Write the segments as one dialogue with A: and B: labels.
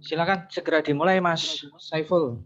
A: Silakan segera dimulai Mas Saiful.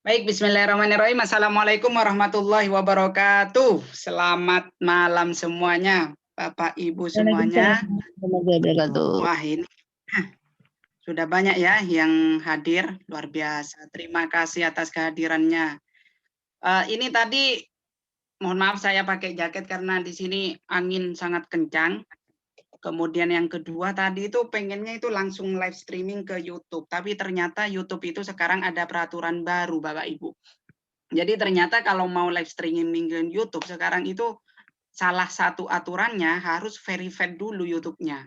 B: Baik, bismillahirrahmanirrahim. Assalamualaikum warahmatullahi wabarakatuh. Selamat malam semuanya, Bapak Ibu semuanya. Wah, ini sudah banyak ya yang hadir, luar biasa. Terima kasih atas kehadirannya. Ini tadi, mohon maaf saya pakai jaket karena di sini angin sangat kencang. Kemudian yang kedua tadi itu pengennya itu langsung live streaming ke YouTube, tapi ternyata YouTube itu sekarang ada peraturan baru, Bapak Ibu. Jadi ternyata kalau mau live streaming ke YouTube sekarang itu salah satu aturannya harus verified dulu YouTube-nya.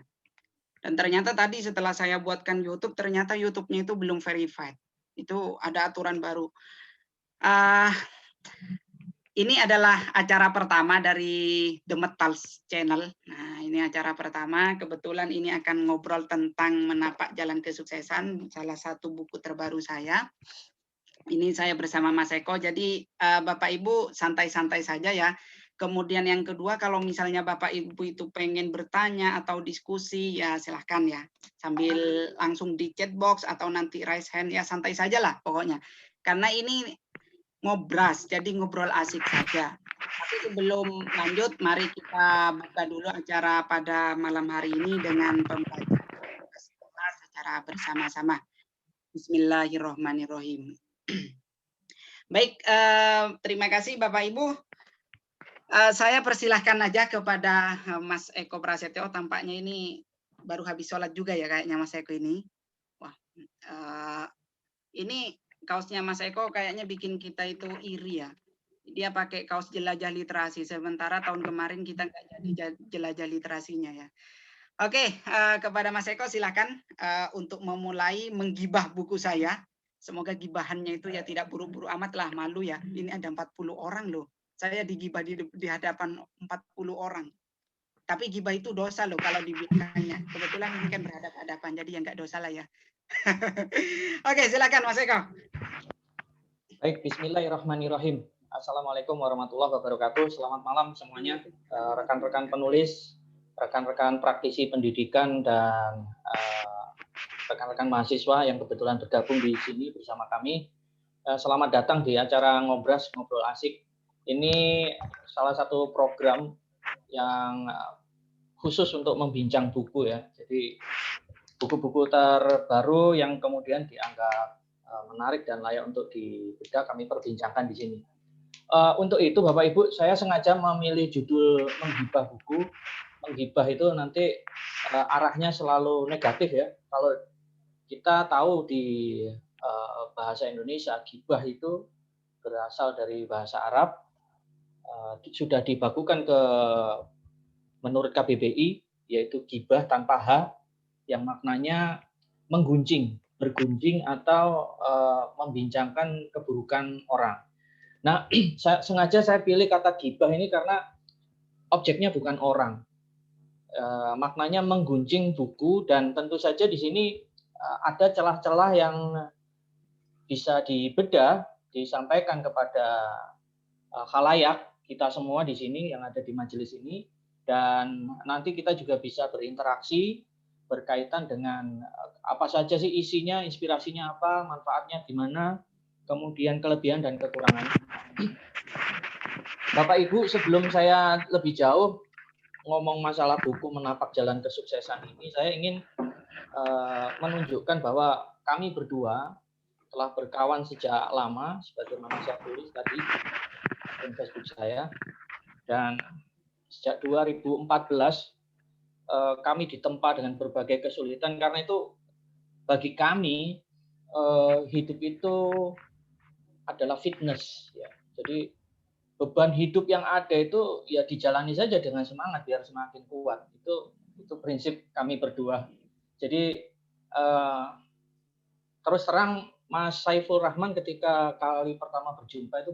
B: Dan ternyata tadi setelah saya buatkan YouTube, ternyata YouTube-nya itu belum verified. Itu ada aturan baru. Ini adalah acara pertama dari The Metals Channel. Nah, ini acara pertama. Kebetulan ini akan ngobrol tentang menapak jalan kesuksesan, salah satu buku terbaru saya. Ini saya bersama Mas Eko. Jadi Bapak Ibu santai-santai saja ya. Kemudian yang kedua, kalau misalnya Bapak Ibu itu pengen bertanya atau diskusi, ya silahkan ya. Sambil langsung di chat box atau nanti raise hand, ya santai saja lah pokoknya. Karena ini ngobras, jadi ngobrol asik saja. Tapi sebelum lanjut, mari kita buka dulu acara pada malam hari ini dengan pembacaan secara bersama-sama. Bismillahirrahmanirrahim. Baik, terima kasih Bapak Ibu. Saya persilahkan aja kepada Mas Eko Prasetyo. Tampaknya ini baru habis sholat juga ya kayaknya Mas Eko ini. Wah, ini kaosnya Mas Eko kayaknya bikin kita itu iri ya. Dia pakai kaos jelajah literasi, sementara tahun kemarin kita nggak jadi jelajah literasinya ya. Oke, kepada Mas Eko silakan untuk memulai menggibah buku saya. Semoga gibahannya itu ya tidak buru-buru amat lah, malu ya. Ini ada 40 orang loh. Saya digibah di hadapan 40 orang. Tapi gibah itu dosa loh kalau dibilangnya. Kebetulan ini kan berhadapan-hadapan, jadi ya nggak dosa lah ya. Oke, silakan Mas Eko.
A: Baik, bismillahirrahmanirrahim. Assalamualaikum warahmatullahi wabarakatuh. Selamat malam semuanya, rekan-rekan penulis, rekan-rekan praktisi pendidikan, dan rekan-rekan mahasiswa yang kebetulan bergabung di sini bersama kami. Selamat datang di acara Ngobras, Ngobrol Asik. Ini salah satu program yang khusus untuk membincang buku ya. Jadi buku-buku terbaru yang kemudian dianggap menarik dan layak untuk dibedah kami perbincangkan di sini. Untuk itu Bapak Ibu, saya sengaja memilih judul menggibah buku. Menggibah itu nanti arahnya selalu negatif ya. Kalau kita tahu di bahasa Indonesia, gibah itu berasal dari bahasa Arab, sudah dibakukan menurut KBBI, yaitu gibah tanpa H, yang maknanya menggunjing, bergunjing atau membincangkan keburukan orang. Nah, sengaja saya pilih kata gibah ini karena objeknya bukan orang. Maknanya menggunjing buku, dan tentu saja di sini ada celah-celah yang bisa dibedah, disampaikan kepada khalayak kita semua di sini yang ada di majelis ini, dan nanti kita juga bisa berinteraksi berkaitan dengan apa saja sih isinya, inspirasinya apa, manfaatnya gimana, kemudian kelebihan dan kekurangannya. Bapak Ibu, sebelum saya lebih jauh ngomong masalah buku Menapak Jalan Kesuksesan ini, saya ingin menunjukkan bahwa kami berdua telah berkawan sejak lama, sebagaimana saya tulis tadi di Facebook saya, dan sejak 2014 kami ditempa dengan berbagai kesulitan, karena itu bagi kami hidup itu adalah fitness ya. Jadi beban hidup yang ada itu ya dijalani saja dengan semangat biar semakin kuat. Itu prinsip kami berdua. Jadi terus terang Mas Saiful Rahman ketika kali pertama berjumpa itu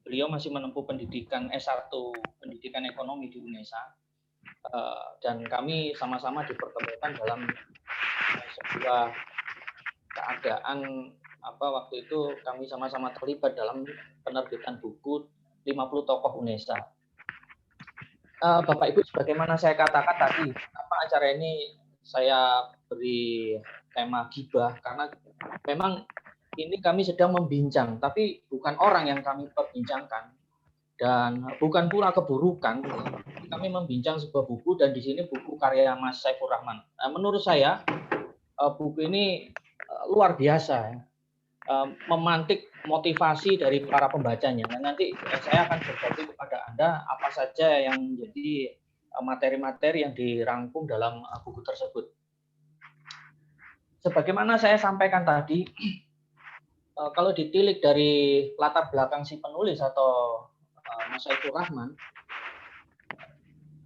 A: beliau masih menempuh pendidikan S1 pendidikan ekonomi di UNESA, dan kami sama-sama dipertemukan dalam sebuah keadaan waktu itu kami sama-sama terlibat dalam penerbitan buku 50 tokoh UNESA. Bapak Ibu, sebagaimana saya katakan tadi, acara ini saya beri tema gibah karena memang ini kami sedang membincang, tapi bukan orang yang kami perbincangkan dan bukan pula keburukan. Kami membincang sebuah buku dan di sini buku karya Mas Saiful Rahman. Menurut saya buku ini luar biasa ya. Memantik motivasi dari para pembacanya. Dan nanti saya akan berbagi kepada Anda apa saja yang menjadi materi-materi yang dirangkum dalam buku tersebut. Sebagaimana saya sampaikan tadi, kalau ditilik dari latar belakang si penulis atau Mas Saiful Rahman,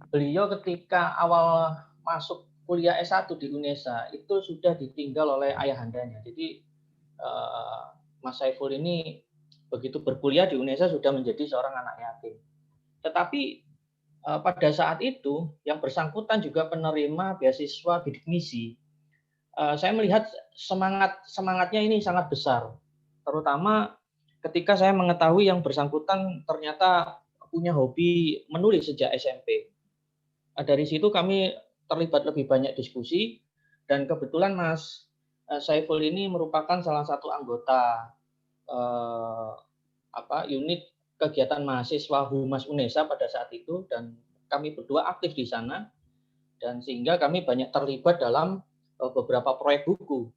A: beliau ketika awal masuk kuliah S1 di UNESA itu sudah ditinggal oleh ayahandanya. Jadi Mas Saiful ini begitu berkuliah di UNESA sudah menjadi seorang anak yatim. Tetapi pada saat itu yang bersangkutan juga penerima beasiswa bidik misi. Saya melihat semangatnya ini sangat besar, terutama ketika saya mengetahui yang bersangkutan ternyata punya hobi menulis sejak SMP. Dari situ kami terlibat lebih banyak diskusi dan kebetulan Mas Saiful ini merupakan salah satu anggota unit kegiatan mahasiswa Humas UNESA pada saat itu, dan kami berdua aktif di sana, dan sehingga kami banyak terlibat dalam beberapa proyek buku.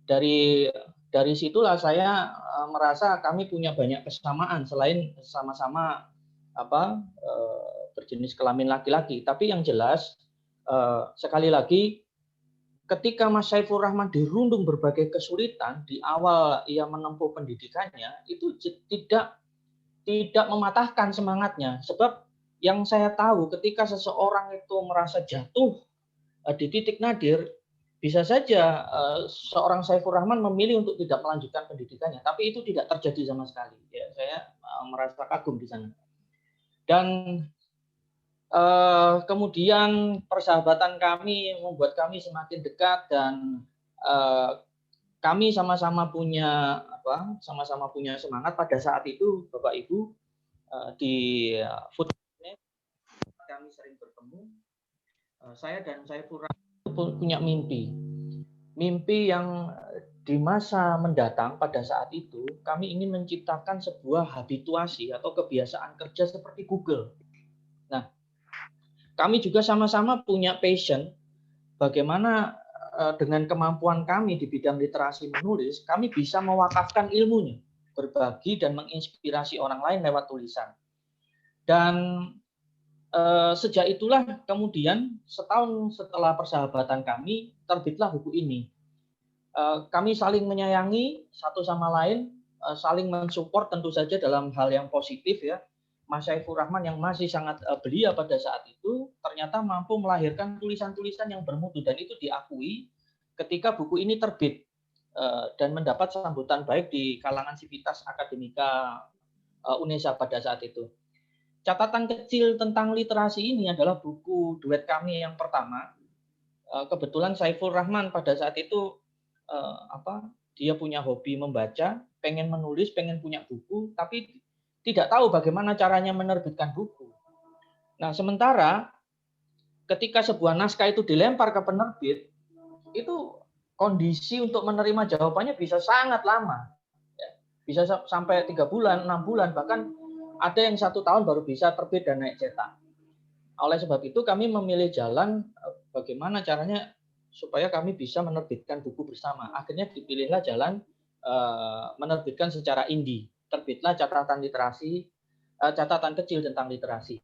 A: Dari situlah saya merasa kami punya banyak kesamaan selain sama-sama berjenis kelamin laki-laki. Tapi yang jelas sekali lagi, ketika Mas Saiful Rahman dirundung berbagai kesulitan di awal ia menempuh pendidikannya, itu tidak mematahkan semangatnya. Sebab yang saya tahu ketika seseorang itu merasa jatuh di titik nadir, bisa saja seorang Saiful Rahman memilih untuk tidak melanjutkan pendidikannya, tapi itu tidak terjadi sama sekali. Ya, saya merasa kagum di sana. Dan kemudian persahabatan kami membuat kami semakin dekat, dan kami sama-sama punya semangat pada saat itu, Bapak Ibu. Di Foodnet kami sering bertemu. Saya dan Saiful Rahman punya mimpi yang di masa mendatang. Pada saat itu kami ingin menciptakan sebuah habituasi atau kebiasaan kerja seperti Google. Nah, kami juga sama-sama punya passion bagaimana dengan kemampuan kami di bidang literasi menulis, kami bisa mewakafkan ilmunya, berbagi dan menginspirasi orang lain lewat tulisan. Dan sejak itulah kemudian setahun setelah persahabatan kami terbitlah buku ini. Kami saling menyayangi satu sama lain, saling mensupport tentu saja dalam hal yang positif ya. Mas Saiful Rahman yang masih sangat belia pada saat itu ternyata mampu melahirkan tulisan-tulisan yang bermutu, dan itu diakui ketika buku ini terbit dan mendapat sambutan baik di kalangan sivitas akademika UNESA pada saat itu. Catatan kecil tentang literasi ini adalah buku duet kami yang pertama. Kebetulan Saiful Rahman pada saat itu dia punya hobi membaca, pengen menulis, pengen punya buku, tapi tidak tahu bagaimana caranya menerbitkan buku. Nah, sementara ketika sebuah naskah itu dilempar ke penerbit, itu kondisi untuk menerima jawabannya bisa sangat lama. Bisa sampai 3 bulan, 6 bulan, bahkan ada yang 1 tahun baru bisa terbit dan naik cetak. Oleh sebab itu kami memilih jalan bagaimana caranya supaya kami bisa menerbitkan buku bersama. Akhirnya dipilihlah jalan menerbitkan secara indie. Terbitlah catatan kecil tentang literasi.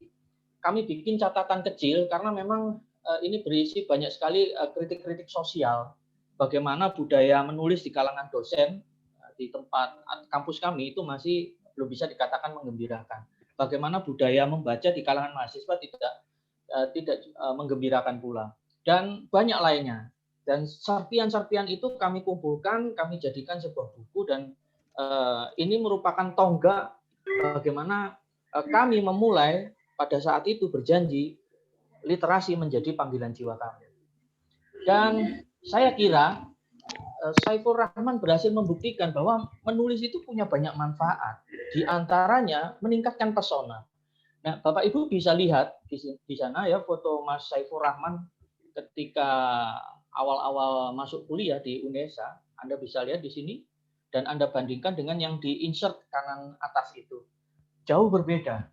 A: kami bikin catatan kecil karena memang ini berisi banyak sekali kritik-kritik sosial. Bagaimana budaya menulis di kalangan dosen di tempat kampus kami itu masih belum bisa dikatakan menggembirakan. Bagaimana budaya membaca di kalangan mahasiswa tidak menggembirakan pula. Dan banyak lainnya. Dan serpian-serpian itu kami kumpulkan, kami jadikan sebuah buku, dan ini merupakan tonggak bagaimana kami memulai pada saat itu berjanji literasi menjadi panggilan jiwa kami. Dan saya kira Saiful Rahman berhasil membuktikan bahwa menulis itu punya banyak manfaat. Di antaranya meningkatkan pesona. Nah, Bapak Ibu bisa lihat di sana ya foto Mas Saiful Rahman ketika awal-awal masuk kuliah di UNESA. Anda bisa lihat di sini dan Anda bandingkan dengan yang di insert kanan atas itu. Jauh berbeda.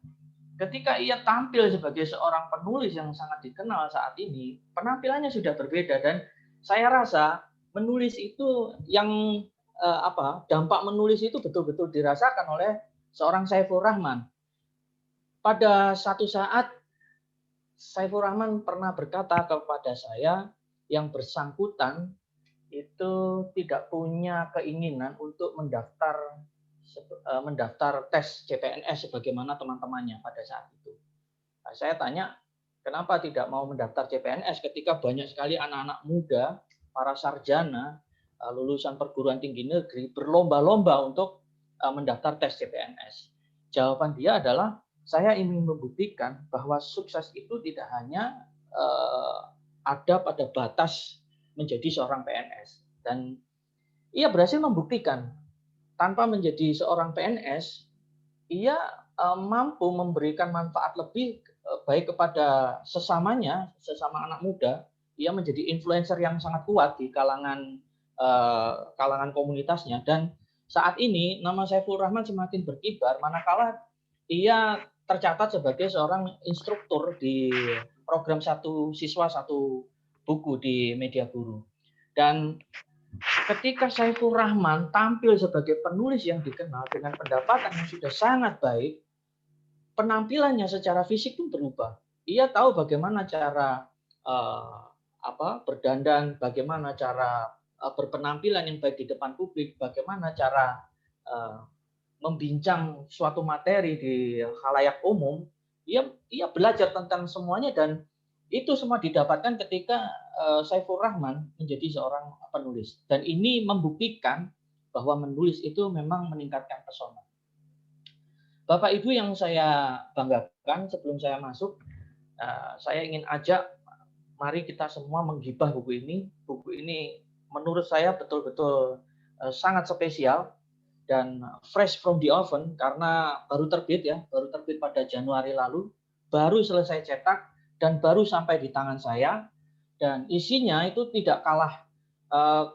A: Ketika ia tampil sebagai seorang penulis yang sangat dikenal saat ini, penampilannya sudah berbeda, dan saya rasa menulis itu yang dampak menulis itu betul-betul dirasakan oleh seorang Saiful Rahman. Pada satu saat Saiful Rahman pernah berkata kepada saya, yang bersangkutan itu tidak punya keinginan untuk mendaftar tes CPNS sebagaimana teman-temannya pada saat itu. Nah, saya tanya, kenapa tidak mau mendaftar CPNS ketika banyak sekali anak-anak muda, para sarjana, lulusan perguruan tinggi negeri berlomba-lomba untuk mendaftar tes CPNS? Jawaban dia adalah, saya ingin membuktikan bahwa sukses itu tidak hanya ada pada batas menjadi seorang PNS. Dan ia berhasil membuktikan tanpa menjadi seorang PNS, ia mampu memberikan manfaat lebih baik kepada sesamanya, sesama anak muda. Ia menjadi influencer yang sangat kuat di kalangan komunitasnya. Dan saat ini nama Saiful Rahman semakin berkibar manakala ia tercatat sebagai seorang instruktur di program satu siswa satu buku di Media Guru. Dan ketika Saiful Rahman tampil sebagai penulis yang dikenal dengan pendapatan yang sudah sangat baik, penampilannya secara fisik pun berubah. Ia tahu bagaimana cara berdandan, bagaimana cara berpenampilan yang baik di depan publik, bagaimana cara membincang suatu materi di khalayak umum. Ia belajar tentang semuanya, dan itu semua didapatkan ketika Saiful Rahman menjadi seorang penulis. Dan ini membuktikan bahwa menulis itu memang meningkatkan pesona. Bapak Ibu yang saya banggakan, sebelum saya masuk, saya ingin ajak, mari kita semua menggibah buku ini. Buku ini menurut saya betul-betul sangat spesial dan fresh from the oven, karena baru terbit pada Januari lalu, baru selesai cetak, dan baru sampai di tangan saya, dan isinya itu tidak kalah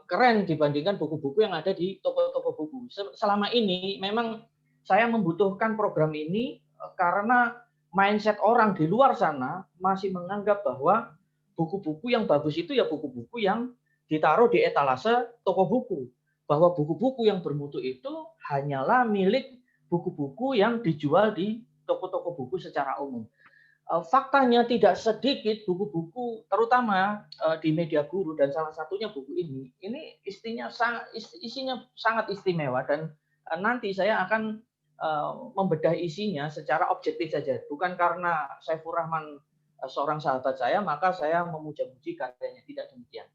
A: keren dibandingkan buku-buku yang ada di toko-toko buku. Selama ini memang saya membutuhkan program ini karena mindset orang di luar sana masih menganggap bahwa buku-buku yang bagus itu ya buku-buku yang ditaruh di etalase toko buku. Bahwa buku-buku yang bermutu itu hanyalah milik buku-buku yang dijual di toko-toko buku secara umum. Faktanya tidak sedikit buku-buku, terutama di Media Guru, dan salah satunya buku ini isinya sangat istimewa, dan nanti saya akan membedah isinya secara objektif saja, bukan karena Saiful Rahman seorang sahabat saya maka saya memuja-muji karyanya, tidak demikian.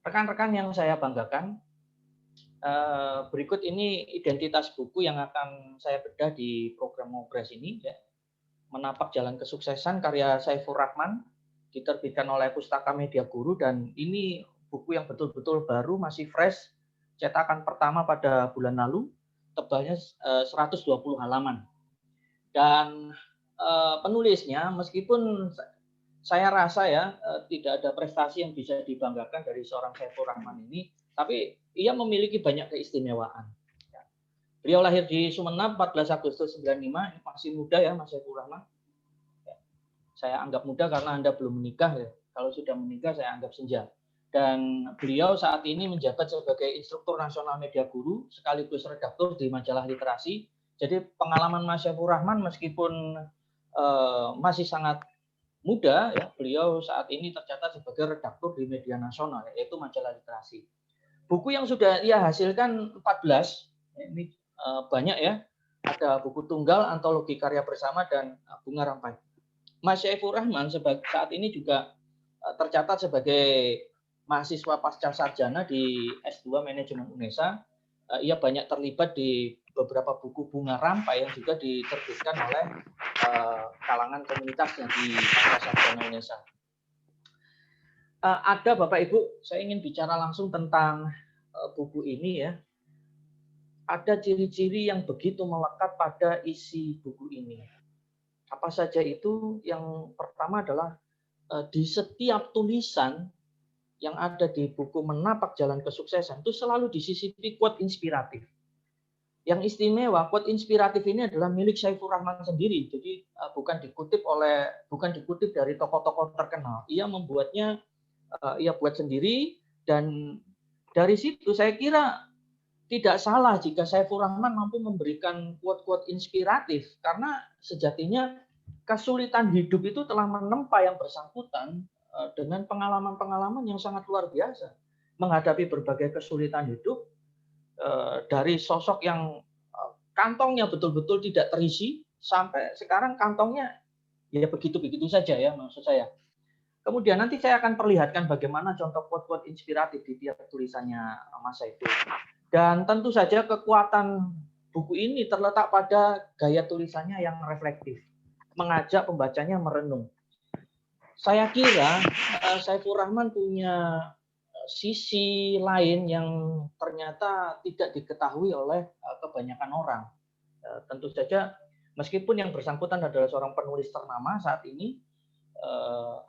A: Rekan-rekan yang saya banggakan, berikut ini identitas buku yang akan saya bedah di program Ngobras ini, ya. Menapak Jalan Kesuksesan, karya Saiful Rahman, diterbitkan oleh Pustaka Media Guru, dan ini buku yang betul-betul baru, masih fresh, cetakan pertama pada bulan lalu, tebalnya 120 halaman. Dan penulisnya, meskipun saya rasa tidak ada prestasi yang bisa dibanggakan dari seorang Saiful Rahman ini, tapi ia memiliki banyak keistimewaan. Beliau lahir di Sumeneb 14 Agustus 95, masih muda ya Mas Saiful Rahman. Saya anggap muda karena Anda belum menikah ya. Kalau sudah menikah saya anggap senja. Dan beliau saat ini menjabat sebagai instruktur nasional Media Guru sekaligus redaktur di majalah literasi. Jadi pengalaman Mas Saiful Rahman meskipun masih sangat muda ya. Beliau saat ini tercatat sebagai redaktur di media nasional, yaitu majalah literasi. Buku yang sudah ia hasilkan 14, ini banyak ya. Ada buku tunggal, antologi karya bersama, dan bunga rampai. Mas Syaifur Rahman saat ini juga tercatat sebagai mahasiswa pasca sarjana di S2 Manajemen UNESA. Ia banyak terlibat di beberapa buku bunga rampai yang juga diterbitkan oleh kalangan komunitasnya di pasca sarjana UNESA. Ada Bapak Ibu, saya ingin bicara langsung tentang buku ini ya. Ada ciri-ciri yang begitu melekat pada isi buku ini. Apa saja itu? Yang pertama adalah di setiap tulisan yang ada di buku Menapak Jalan Kesuksesan itu selalu disisipi quote inspiratif. Yang istimewa, quote inspiratif ini adalah milik Syaifur Rahman sendiri. Jadi bukan dikutip dari tokoh-tokoh terkenal. Ia membuatnya, ia buat sendiri, dan dari situ saya kira tidak salah jika Syaifur Rahman mampu memberikan quote-quote inspiratif, karena sejatinya kesulitan hidup itu telah menempa yang bersangkutan dengan pengalaman-pengalaman yang sangat luar biasa. Menghadapi berbagai kesulitan hidup, dari sosok yang kantongnya betul-betul tidak terisi, sampai sekarang kantongnya ya begitu-begitu saja ya, maksud saya. Kemudian nanti saya akan perlihatkan bagaimana contoh quote-quote inspiratif di tiap tulisannya Mas Syaifur. Dan tentu saja kekuatan buku ini terletak pada gaya tulisannya yang reflektif, mengajak pembacanya merenung. Saya kira Syaifur Rahman punya sisi lain yang ternyata tidak diketahui oleh kebanyakan orang. Tentu saja meskipun yang bersangkutan adalah seorang penulis ternama saat ini,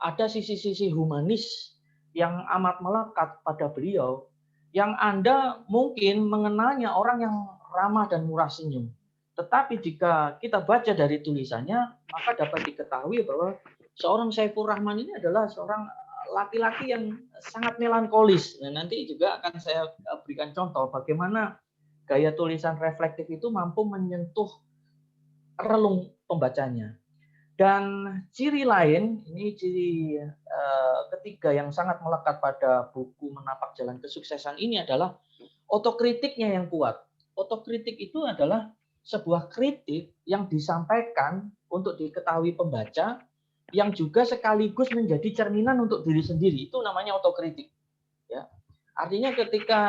A: ada sisi-sisi humanis yang amat melekat pada beliau, yang Anda mungkin mengenalnya orang yang ramah dan murah senyum. Tetapi jika kita baca dari tulisannya, maka dapat diketahui bahwa seorang Syaifur Rahman ini adalah seorang laki-laki yang sangat melankolis. Nah, nanti juga akan saya berikan contoh bagaimana gaya tulisan reflektif itu mampu menyentuh relung pembacanya. Dan ciri lain, ini ciri ketiga yang sangat melekat pada buku Menapak Jalan Kesuksesan ini adalah otokritiknya yang kuat. Otokritik itu adalah sebuah kritik yang disampaikan untuk diketahui pembaca, yang juga sekaligus menjadi cerminan untuk diri sendiri. Itu namanya otokritik. Ya. Artinya ketika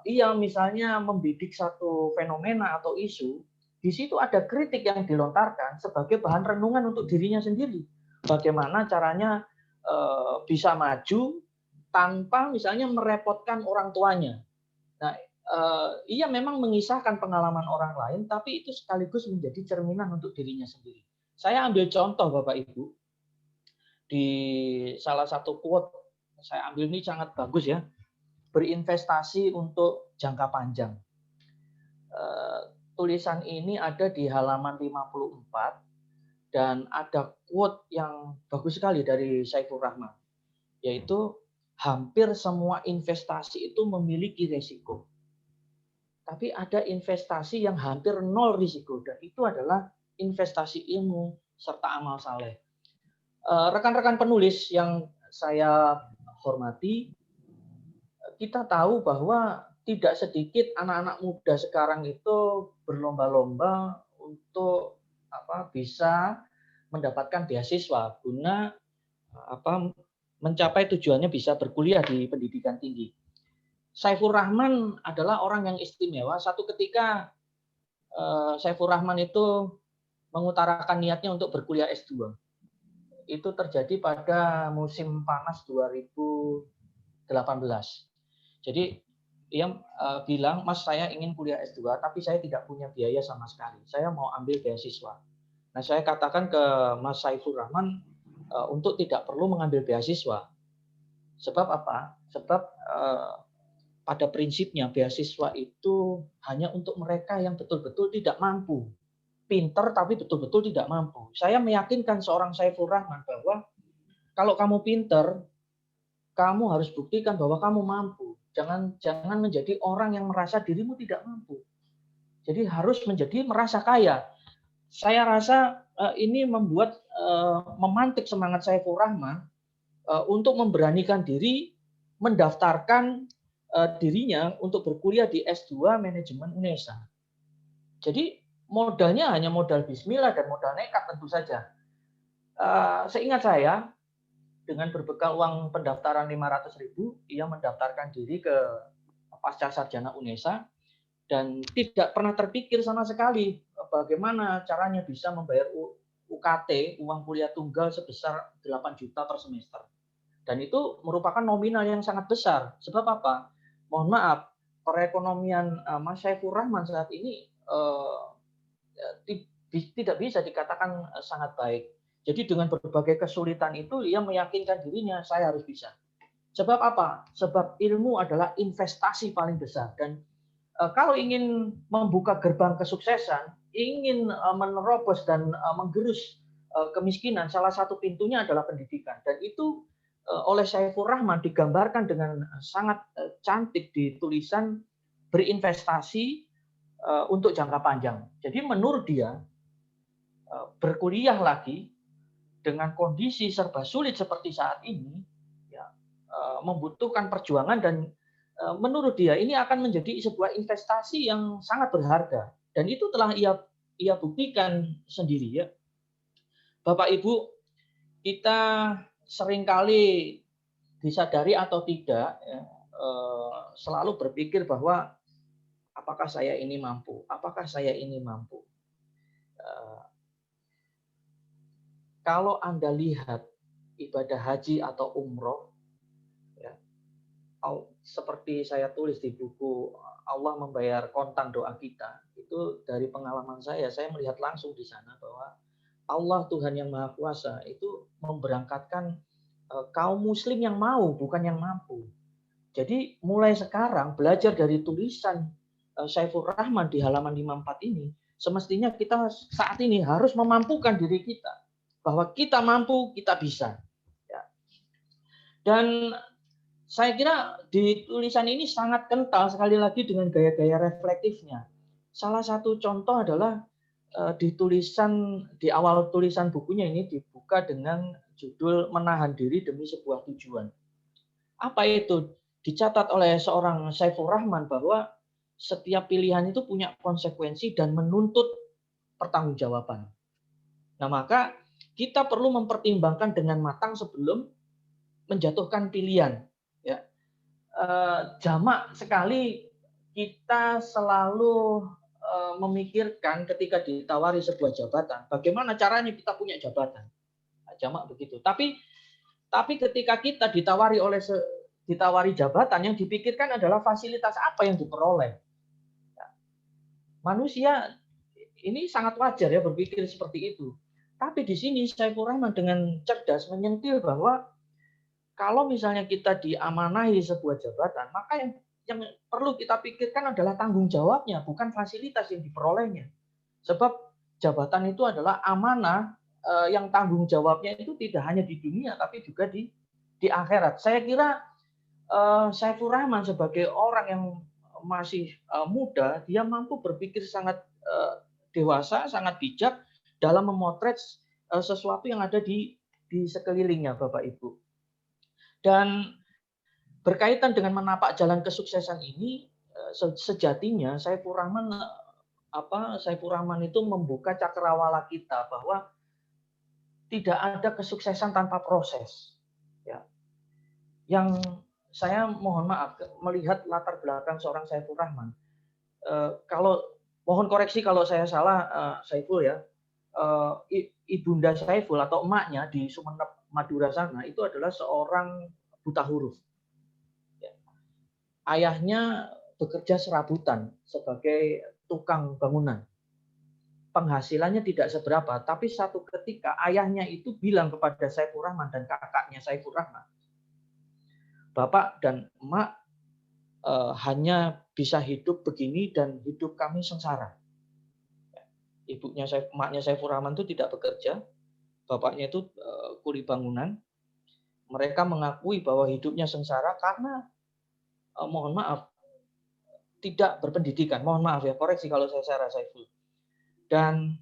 A: ia misalnya membidik satu fenomena atau isu, di situ ada kritik yang dilontarkan sebagai bahan renungan untuk dirinya sendiri. Bagaimana caranya bisa maju tanpa misalnya merepotkan orang tuanya. Nah, ia memang mengisahkan pengalaman orang lain, tapi itu sekaligus menjadi cerminan untuk dirinya sendiri. Saya ambil contoh Bapak Ibu, di salah satu quote, saya ambil ini sangat bagus ya, berinvestasi untuk jangka panjang. Tulisan ini ada di halaman 54, dan ada quote yang bagus sekali dari Syaifur Rahman, yaitu hampir semua investasi itu memiliki risiko. Tapi ada investasi yang hampir nol risiko, dan itu adalah investasi ilmu serta amal saleh. Rekan-rekan penulis yang saya hormati, kita tahu bahwa tidak sedikit anak-anak muda sekarang itu berlomba-lomba untuk bisa mendapatkan beasiswa guna mencapai tujuannya bisa berkuliah di pendidikan tinggi. Syaifur Rahman adalah orang yang istimewa. Satu ketika Syaifur Rahman itu mengutarakan niatnya untuk berkuliah S2. Itu terjadi pada musim panas 2018. Jadi dia bilang, Mas, saya ingin kuliah S2, tapi saya tidak punya biaya sama sekali. Saya mau ambil beasiswa. Nah, saya katakan ke Mas Syaifur Rahman untuk tidak perlu mengambil beasiswa. Sebab apa? Sebab pada prinsipnya beasiswa itu hanya untuk mereka yang betul-betul tidak mampu. Pinter tapi betul-betul tidak mampu. Saya meyakinkan seorang Syaifur Rahman bahwa kalau kamu pinter, kamu harus buktikan bahwa kamu mampu. Jangan menjadi orang yang merasa dirimu tidak mampu. Jadi harus merasa kaya. saya rasa ini membuat memantik semangat Saiful Rahman untuk memberanikan diri mendaftarkan dirinya untuk berkuliah di S2 Manajemen UNESA. Jadi modalnya hanya modal bismillah dan modal nekat tentu saja. Seingat saya, dengan berbekal uang pendaftaran 500.000, ia mendaftarkan diri ke Pasca Sarjana UNESA dan tidak pernah terpikir sama sekali bagaimana caranya bisa membayar UKT, uang kuliah tunggal sebesar 8 juta per semester. Dan itu merupakan nominal yang sangat besar. Sebab apa? Mohon maaf, perekonomian Mas Saiful Rahman saat ini tidak bisa dikatakan sangat baik. Jadi dengan berbagai kesulitan itu, ia meyakinkan dirinya, saya harus bisa. Sebab apa? Sebab ilmu adalah investasi paling besar. Dan kalau ingin membuka gerbang kesuksesan, ingin menerobos dan menggerus kemiskinan, salah satu pintunya adalah pendidikan. Dan itu oleh Saiful Rahman digambarkan dengan sangat cantik di tulisan berinvestasi untuk jangka panjang. Jadi menurut dia, berkuliah lagi dengan kondisi serba sulit seperti saat ini, ya, membutuhkan perjuangan dan menurut dia ini akan menjadi sebuah investasi yang sangat berharga dan itu telah ia buktikan sendiri ya. Bapak Ibu, kita seringkali disadari atau tidak ya, selalu berpikir bahwa apakah saya ini mampu, apakah saya ini mampu. Kalau Anda lihat ibadah haji atau umroh, ya, seperti saya tulis di buku Allah Membayar Kontan Doa Kita, itu dari pengalaman saya melihat langsung di sana bahwa Allah Tuhan yang Maha Kuasa itu memberangkatkan kaum muslim yang mau, bukan yang mampu. Jadi mulai sekarang belajar dari tulisan Saiful Rahman di halaman 54 ini, semestinya kita saat ini harus memampukan diri kita. Bahwa kita mampu, kita bisa. Ya. Dan saya kira di tulisan ini sangat kental sekali lagi dengan gaya-gaya reflektifnya. Salah satu contoh adalah di awal tulisan bukunya ini dibuka dengan judul Menahan Diri Demi Sebuah Tujuan. Apa itu? Dicatat oleh seorang Saiful Rahman bahwa setiap pilihan itu punya konsekuensi dan menuntut pertanggungjawaban. Nah, maka kita perlu mempertimbangkan dengan matang sebelum menjatuhkan pilihan. Ya. Jamak sekali kita selalu memikirkan ketika ditawari sebuah jabatan, bagaimana caranya kita punya jabatan. Jamak begitu. Tapi ketika kita ditawari jabatan, yang dipikirkan adalah fasilitas apa yang diperoleh. Manusia ini sangat wajar ya berpikir seperti itu. Tapi di sini Saiful Rahman dengan cerdas menyentil bahwa kalau misalnya kita diamanahi sebuah jabatan, maka yang perlu kita pikirkan adalah tanggung jawabnya, bukan fasilitas yang diperolehnya. Sebab jabatan itu adalah amanah yang tanggung jawabnya itu tidak hanya di dunia, tapi juga di akhirat. Saya kira Saiful Rahman sebagai orang yang masih muda, dia mampu berpikir sangat dewasa, sangat bijak dalam memotret sesuatu yang ada di sekelilingnya, Bapak Ibu. Dan berkaitan dengan menapak jalan kesuksesan ini, sejatinya Saiful Rahman itu membuka cakrawala kita bahwa tidak ada kesuksesan tanpa proses. Ya. Yang saya mohon maaf melihat latar belakang seorang Saiful Rahman. Kalau mohon koreksi kalau saya salah, Saiful ya. Ibunda Saiful atau emaknya di Sumeneb, Madura sana itu adalah seorang buta huruf. Ya. Ayahnya bekerja serabutan sebagai tukang bangunan. Penghasilannya tidak seberapa, tapi satu ketika ayahnya itu bilang kepada Saiful Rahman dan kakaknya Saiful Rahman, Bapak dan Emak hanya bisa hidup begini dan hidup kami sengsara. Emaknya Saiful Rahman itu tidak bekerja, bapaknya itu kuli bangunan. Mereka mengakui bahwa hidupnya sengsara karena mohon maaf tidak berpendidikan. Mohon maaf ya, koreksi kalau saya salah Saiful. Dan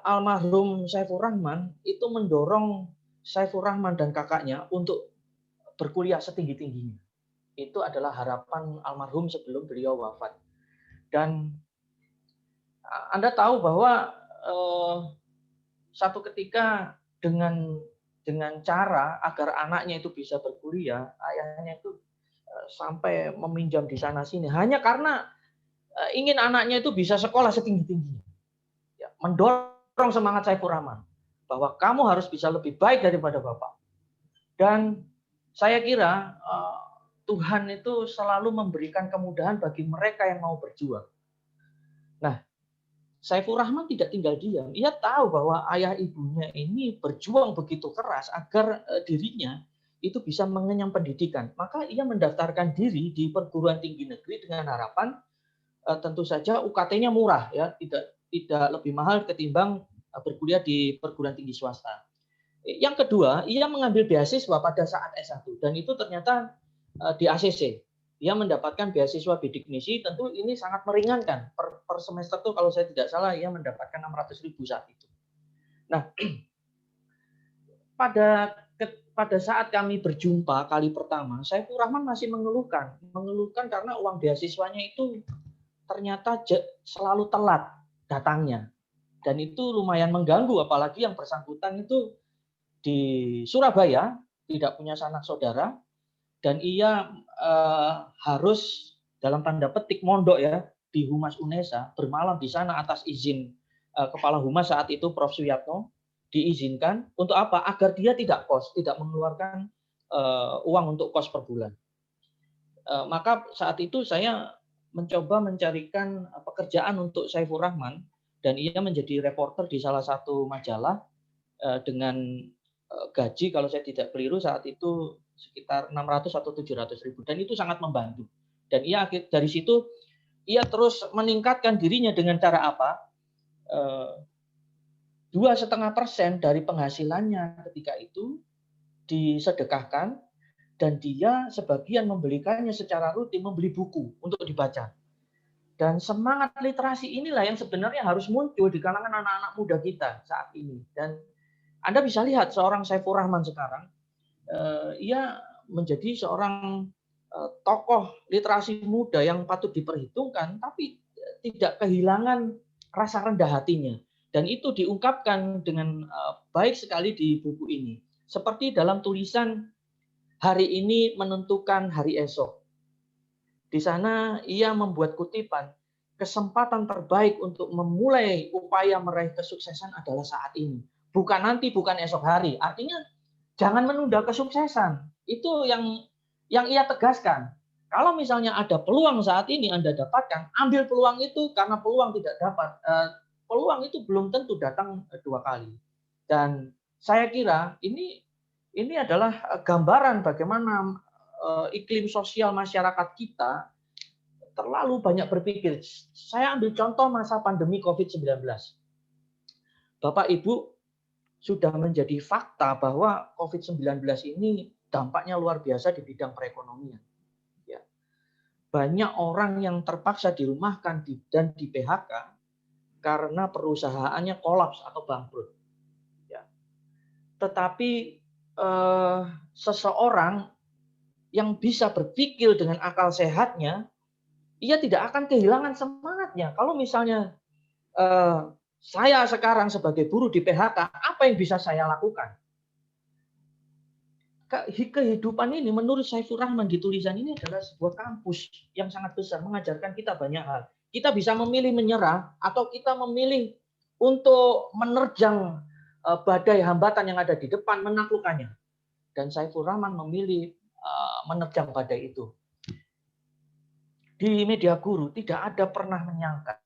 A: almarhum Saifur Rahman itu mendorong Saifur Rahman dan kakaknya untuk berkuliah setinggi-tingginya. Itu adalah harapan almarhum sebelum beliau wafat. Dan Anda tahu bahwa satu ketika dengan cara agar anaknya itu bisa berkuliah, ayahnya itu sampai meminjam di sana sini hanya karena ingin anaknya itu bisa sekolah setinggi-tingginya. Ya, mendorong semangat Saifur Rahman bahwa kamu harus bisa lebih baik daripada Bapak. Dan saya kira Tuhan itu selalu memberikan kemudahan bagi mereka yang mau berjuang. Nah, Saifur Rahman tidak tinggal diam. Ia tahu bahwa ayah ibunya ini berjuang begitu keras agar dirinya itu bisa mengenyam pendidikan. Maka ia mendaftarkan diri di perguruan tinggi negeri dengan harapan tentu saja UKT-nya murah, ya, tidak lebih mahal ketimbang berkuliah di perguruan tinggi swasta. Yang kedua, ia mengambil beasiswa pada saat S1 dan itu ternyata di ACC. Dia mendapatkan beasiswa bidik misi, tentu ini sangat meringankan. Per semester tuh kalau saya tidak salah ia mendapatkan 600.000 saat itu. Nah, pada saat kami berjumpa kali pertama, Saifur Rahman masih mengeluhkan karena uang beasiswanya itu ternyata selalu telat datangnya. Dan itu lumayan mengganggu, apalagi yang bersangkutan itu di Surabaya, tidak punya sanak saudara, dan ia harus dalam tanda petik mondok ya di Humas UNESA, bermalam di sana atas izin Kepala Humas saat itu Prof. Suyatno, diizinkan untuk apa? Agar dia tidak mengeluarkan uang untuk kos per bulan. Maka saat itu saya mencoba mencarikan pekerjaan untuk Saifur Rahman dan ia menjadi reporter di salah satu majalah dengan gaji kalau saya tidak keliru saat itu sekitar 600 atau 700.000 dan itu sangat membantu. Dan ia dari situ ia terus meningkatkan dirinya dengan cara apa? 2,5% dari penghasilannya ketika itu disedekahkan dan dia sebagian membelikannya secara rutin, membeli buku untuk dibaca. Dan semangat literasi inilah yang sebenarnya harus muncul di kalangan anak-anak muda kita saat ini. Dan Anda bisa lihat seorang Saifur Rahman sekarang, ia menjadi seorang tokoh literasi muda yang patut diperhitungkan, tapi tidak kehilangan rasa rendah hatinya. Dan itu diungkapkan dengan baik sekali di buku ini. Seperti dalam tulisan Hari Ini Menentukan Hari Esok. Di sana ia membuat kutipan, kesempatan terbaik untuk memulai upaya meraih kesuksesan adalah saat ini. Bukan nanti, bukan esok hari. Artinya jangan menunda kesuksesan. Itu yang ia tegaskan. Kalau misalnya ada peluang saat ini Anda dapatkan, ambil peluang itu karena peluang tidak dapat. Peluang itu belum tentu datang dua kali. Dan saya kira ini adalah gambaran bagaimana iklim sosial masyarakat kita terlalu banyak berpikir. Saya ambil contoh masa pandemi COVID-19. Bapak Ibu sudah menjadi fakta bahwa COVID-19 ini dampaknya luar biasa di bidang perekonomian. Ya. Banyak orang yang terpaksa dirumahkan dan di PHK karena perusahaannya kolaps atau bangkrut. Ya. Tetapi seseorang yang bisa berpikir dengan akal sehatnya, ia tidak akan kehilangan semangatnya. Kalau misalnya saya sekarang sebagai buruh di PHK, apa yang bisa saya lakukan? Kehidupan ini menurut Saifur Rahman di tulisan ini adalah sebuah kampus yang sangat besar, mengajarkan kita banyak hal. Kita bisa memilih menyerah atau kita memilih untuk menerjang badai hambatan yang ada di depan, menaklukkannya. Dan Saifur Rahman memilih menerjang badai itu. Di Media Guru tidak ada pernah menyangka,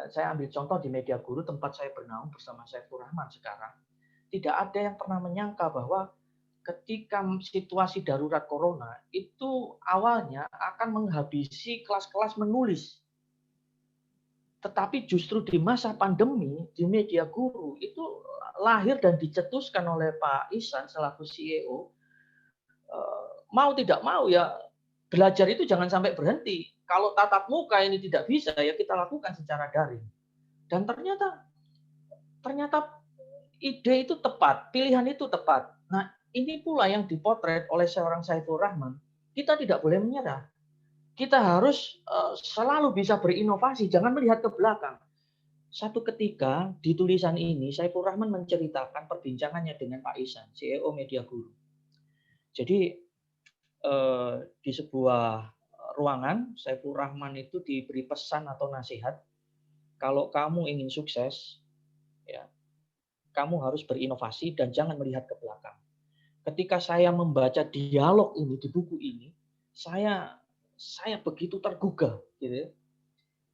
A: saya ambil contoh di Media Guru tempat saya bernaung bersama Saifur Rahman sekarang, tidak ada yang pernah menyangka bahwa ketika situasi darurat corona itu awalnya akan menghabisi kelas-kelas menulis. Tetapi justru di masa pandemi di Media Guru itu lahir dan dicetuskan oleh Pak Ihsan selaku CEO, mau tidak mau ya belajar itu jangan sampai berhenti. Kalau tatap muka ini tidak bisa, ya kita lakukan secara daring. Dan ternyata ide itu tepat, pilihan itu tepat. Nah, ini pula yang dipotret oleh seorang Saiful Rahman. Kita tidak boleh menyerah. Kita harus selalu bisa berinovasi, jangan melihat ke belakang. Satu ketika di tulisan ini Saiful Rahman menceritakan perbincangannya dengan Pak Ihsan, CEO Media Guru. Jadi di sebuah ruangan, Saiful Rahman itu diberi pesan atau nasihat, kalau kamu ingin sukses, ya, kamu harus berinovasi dan jangan melihat ke belakang. Ketika saya membaca dialog ini di buku ini, saya begitu tergugah, gitu ya.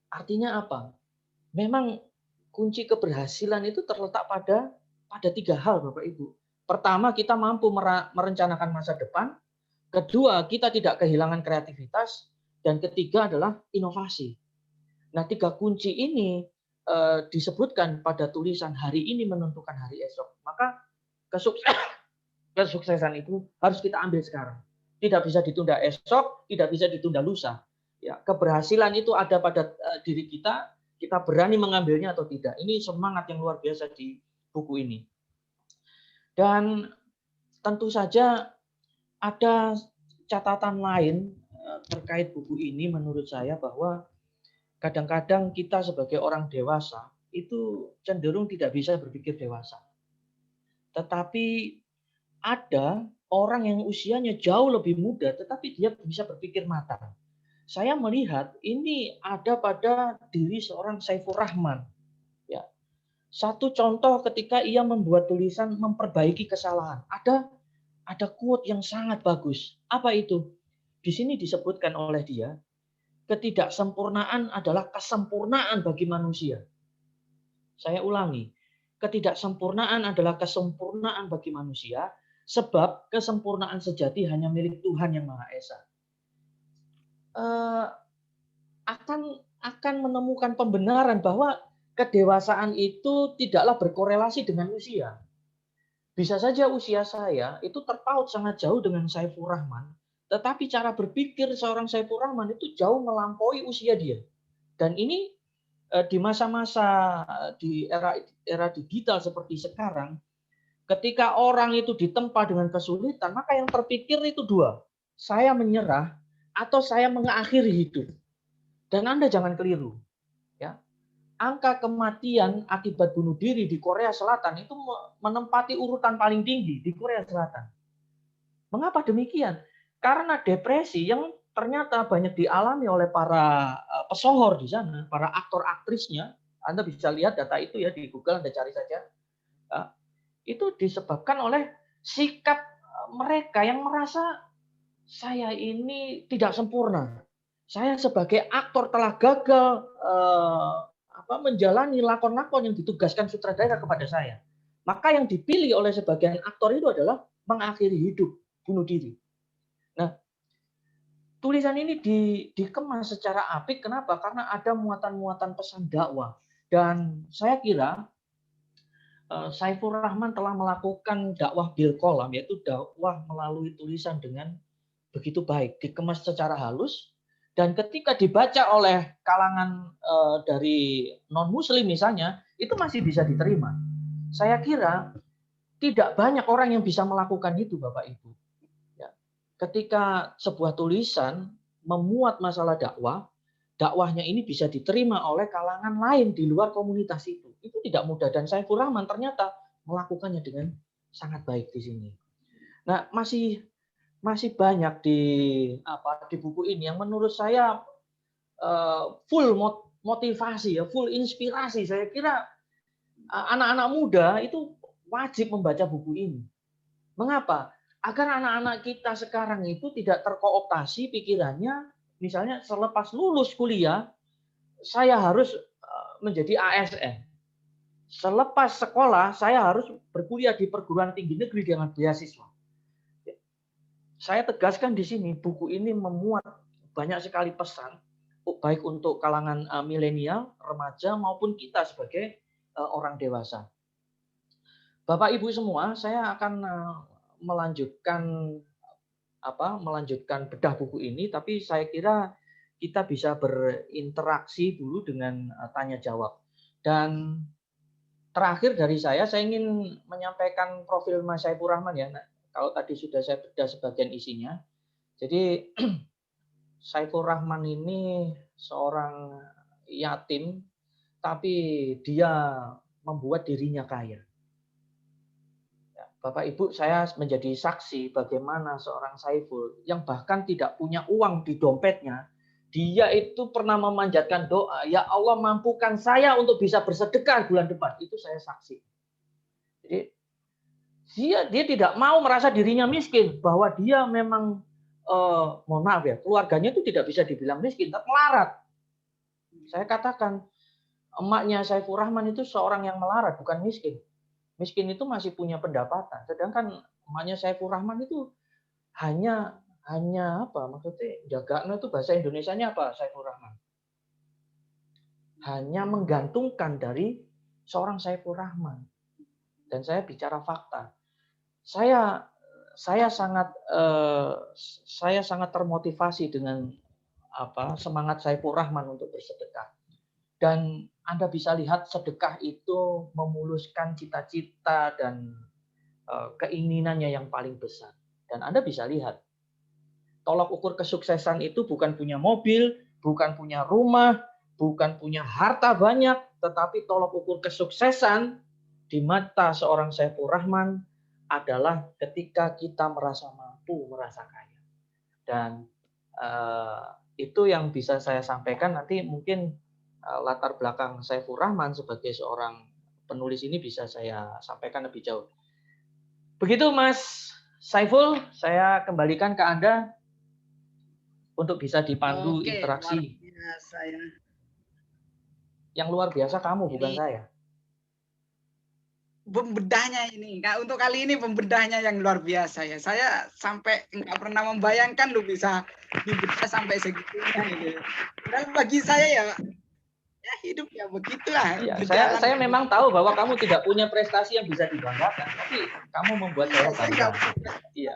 A: Artinya apa? Memang kunci keberhasilan itu terletak pada 3 hal, Bapak Ibu. Pertama, kita mampu merencanakan masa depan. Kedua, kita tidak kehilangan kreativitas. Dan ketiga adalah inovasi. Nah, 3 kunci ini disebutkan pada tulisan hari ini menentukan hari esok. Maka kesuksesan itu harus kita ambil sekarang. Tidak bisa ditunda esok, tidak bisa ditunda lusa. Ya, keberhasilan itu ada pada diri kita berani mengambilnya atau tidak. Ini semangat yang luar biasa di buku ini. Dan tentu saja ada catatan lain terkait buku ini menurut saya bahwa kadang-kadang kita sebagai orang dewasa itu cenderung tidak bisa berpikir dewasa. Tetapi ada orang yang usianya jauh lebih muda tetapi dia bisa berpikir matang. Saya melihat ini ada pada diri seorang Saiful Rahman. Ya. Satu contoh ketika ia membuat tulisan memperbaiki kesalahan. Ada quote yang sangat bagus. Apa itu? Di sini disebutkan oleh dia, ketidaksempurnaan adalah kesempurnaan bagi manusia. Saya ulangi, ketidaksempurnaan adalah kesempurnaan bagi manusia, sebab kesempurnaan sejati hanya milik Tuhan yang Maha Esa. Akan menemukan pembenaran bahwa kedewasaan itu tidaklah berkorelasi dengan usia. Bisa saja usia saya itu terpaut sangat jauh dengan Saiful Rahman, tetapi cara berpikir seorang Saiful Rahman itu jauh melampaui usia dia. Dan ini di masa-masa di era digital seperti sekarang, ketika orang itu ditempa dengan kesulitan, maka yang terpikir itu dua. Saya menyerah atau saya mengakhiri hidup. Dan Anda jangan keliru. Ya. Angka kematian akibat bunuh diri di Korea Selatan itu menempati urutan paling tinggi di Korea Selatan. Mengapa demikian? Karena depresi yang ternyata banyak dialami oleh para pesohor di sana, para aktor-aktrisnya. Anda bisa lihat data itu ya di Google, Anda cari saja. Itu disebabkan oleh sikap mereka yang merasa saya ini tidak sempurna. Saya sebagai aktor telah gagal menjalani lakon-lakon yang ditugaskan sutradara kepada saya. Maka yang dipilih oleh sebagian aktor itu adalah mengakhiri hidup, bunuh diri. Nah, tulisan ini dikemas secara apik. Kenapa? Karena ada muatan-muatan pesan dakwah. Dan saya kira Saiful Rahman telah melakukan dakwah bil qalam, yaitu dakwah melalui tulisan dengan begitu baik, dikemas secara halus, dan ketika dibaca oleh kalangan dari non-muslim misalnya, itu masih bisa diterima. Saya kira tidak banyak orang yang bisa melakukan itu, Bapak Ibu. Ya. Ketika sebuah tulisan memuat masalah dakwahnya ini bisa diterima oleh kalangan lain di luar komunitas itu. Itu tidak mudah, dan Saiful Rahman ternyata melakukannya dengan sangat baik di sini. Nah, masih banyak di buku ini yang menurut saya full motivasi ya, full inspirasi. Saya kira anak-anak muda itu wajib membaca buku ini. Mengapa? Agar anak-anak kita sekarang itu tidak terkooptasi pikirannya, misalnya selepas lulus kuliah saya harus menjadi ASN. Selepas sekolah saya harus berkuliah di perguruan tinggi negeri dengan beasiswa. Saya tegaskan di sini, buku ini memuat banyak sekali pesan, baik untuk kalangan milenial, remaja, maupun kita sebagai orang dewasa. Bapak Ibu semua, saya akan melanjutkan bedah buku ini, tapi saya kira kita bisa berinteraksi dulu dengan tanya jawab. Dan terakhir dari saya ingin menyampaikan profil Mas Saiful Rahman ya. Nah, kalau tadi sudah saya bedah sebagian isinya. Jadi Saiful Rahman ini seorang yatim, tapi dia membuat dirinya kaya. Bapak Ibu, saya menjadi saksi bagaimana seorang Saiful yang bahkan tidak punya uang di dompetnya, dia itu pernah memanjatkan doa, ya Allah mampukan saya untuk bisa bersedekah bulan depan. Itu saya saksi. Jadi dia tidak mau merasa dirinya miskin, bahwa dia memang mohon maaf ya, keluarganya itu tidak bisa dibilang miskin, tapi melarat. Saya katakan, emaknya Saiful Rahman itu seorang yang melarat, bukan miskin. Miskin itu masih punya pendapatan, sedangkan emaknya Saiful Rahman itu hanya apa? Maksudnya jagakno itu bahasa Indonesianya apa? Saiful Rahman hanya menggantungkan dari seorang Saiful Rahman. Dan saya bicara fakta. Saya sangat termotivasi dengan semangat Saiful Rahman untuk bersedekah. Dan Anda bisa lihat sedekah itu memuluskan cita-cita dan keinginannya yang paling besar. Dan Anda bisa lihat, tolak ukur kesuksesan itu bukan punya mobil, bukan punya rumah, bukan punya harta banyak, tetapi tolak ukur kesuksesan di mata seorang Saiful Rahman adalah ketika kita merasa mampu, merasa kaya. Dan itu yang bisa saya sampaikan. Nanti mungkin latar belakang Saiful Rahman sebagai seorang penulis ini bisa saya sampaikan lebih jauh. Begitu Mas Saiful, saya kembalikan ke Anda untuk bisa dipandu interaksi.
B: Luar biasa, ya.
A: Yang luar biasa kamu, bukan saya.
B: Pembedahnya ini, untuk kali ini pembedahnya yang luar biasa ya. Saya sampai nggak pernah membayangkan lu bisa dibedah sampai segitunya gitu. Dan bagi saya ya hidup ya begitulah.
A: Ya, saya memang tahu bahwa kamu tidak punya prestasi yang bisa dibanggakan, tapi kamu membuat saya bangga. Iya.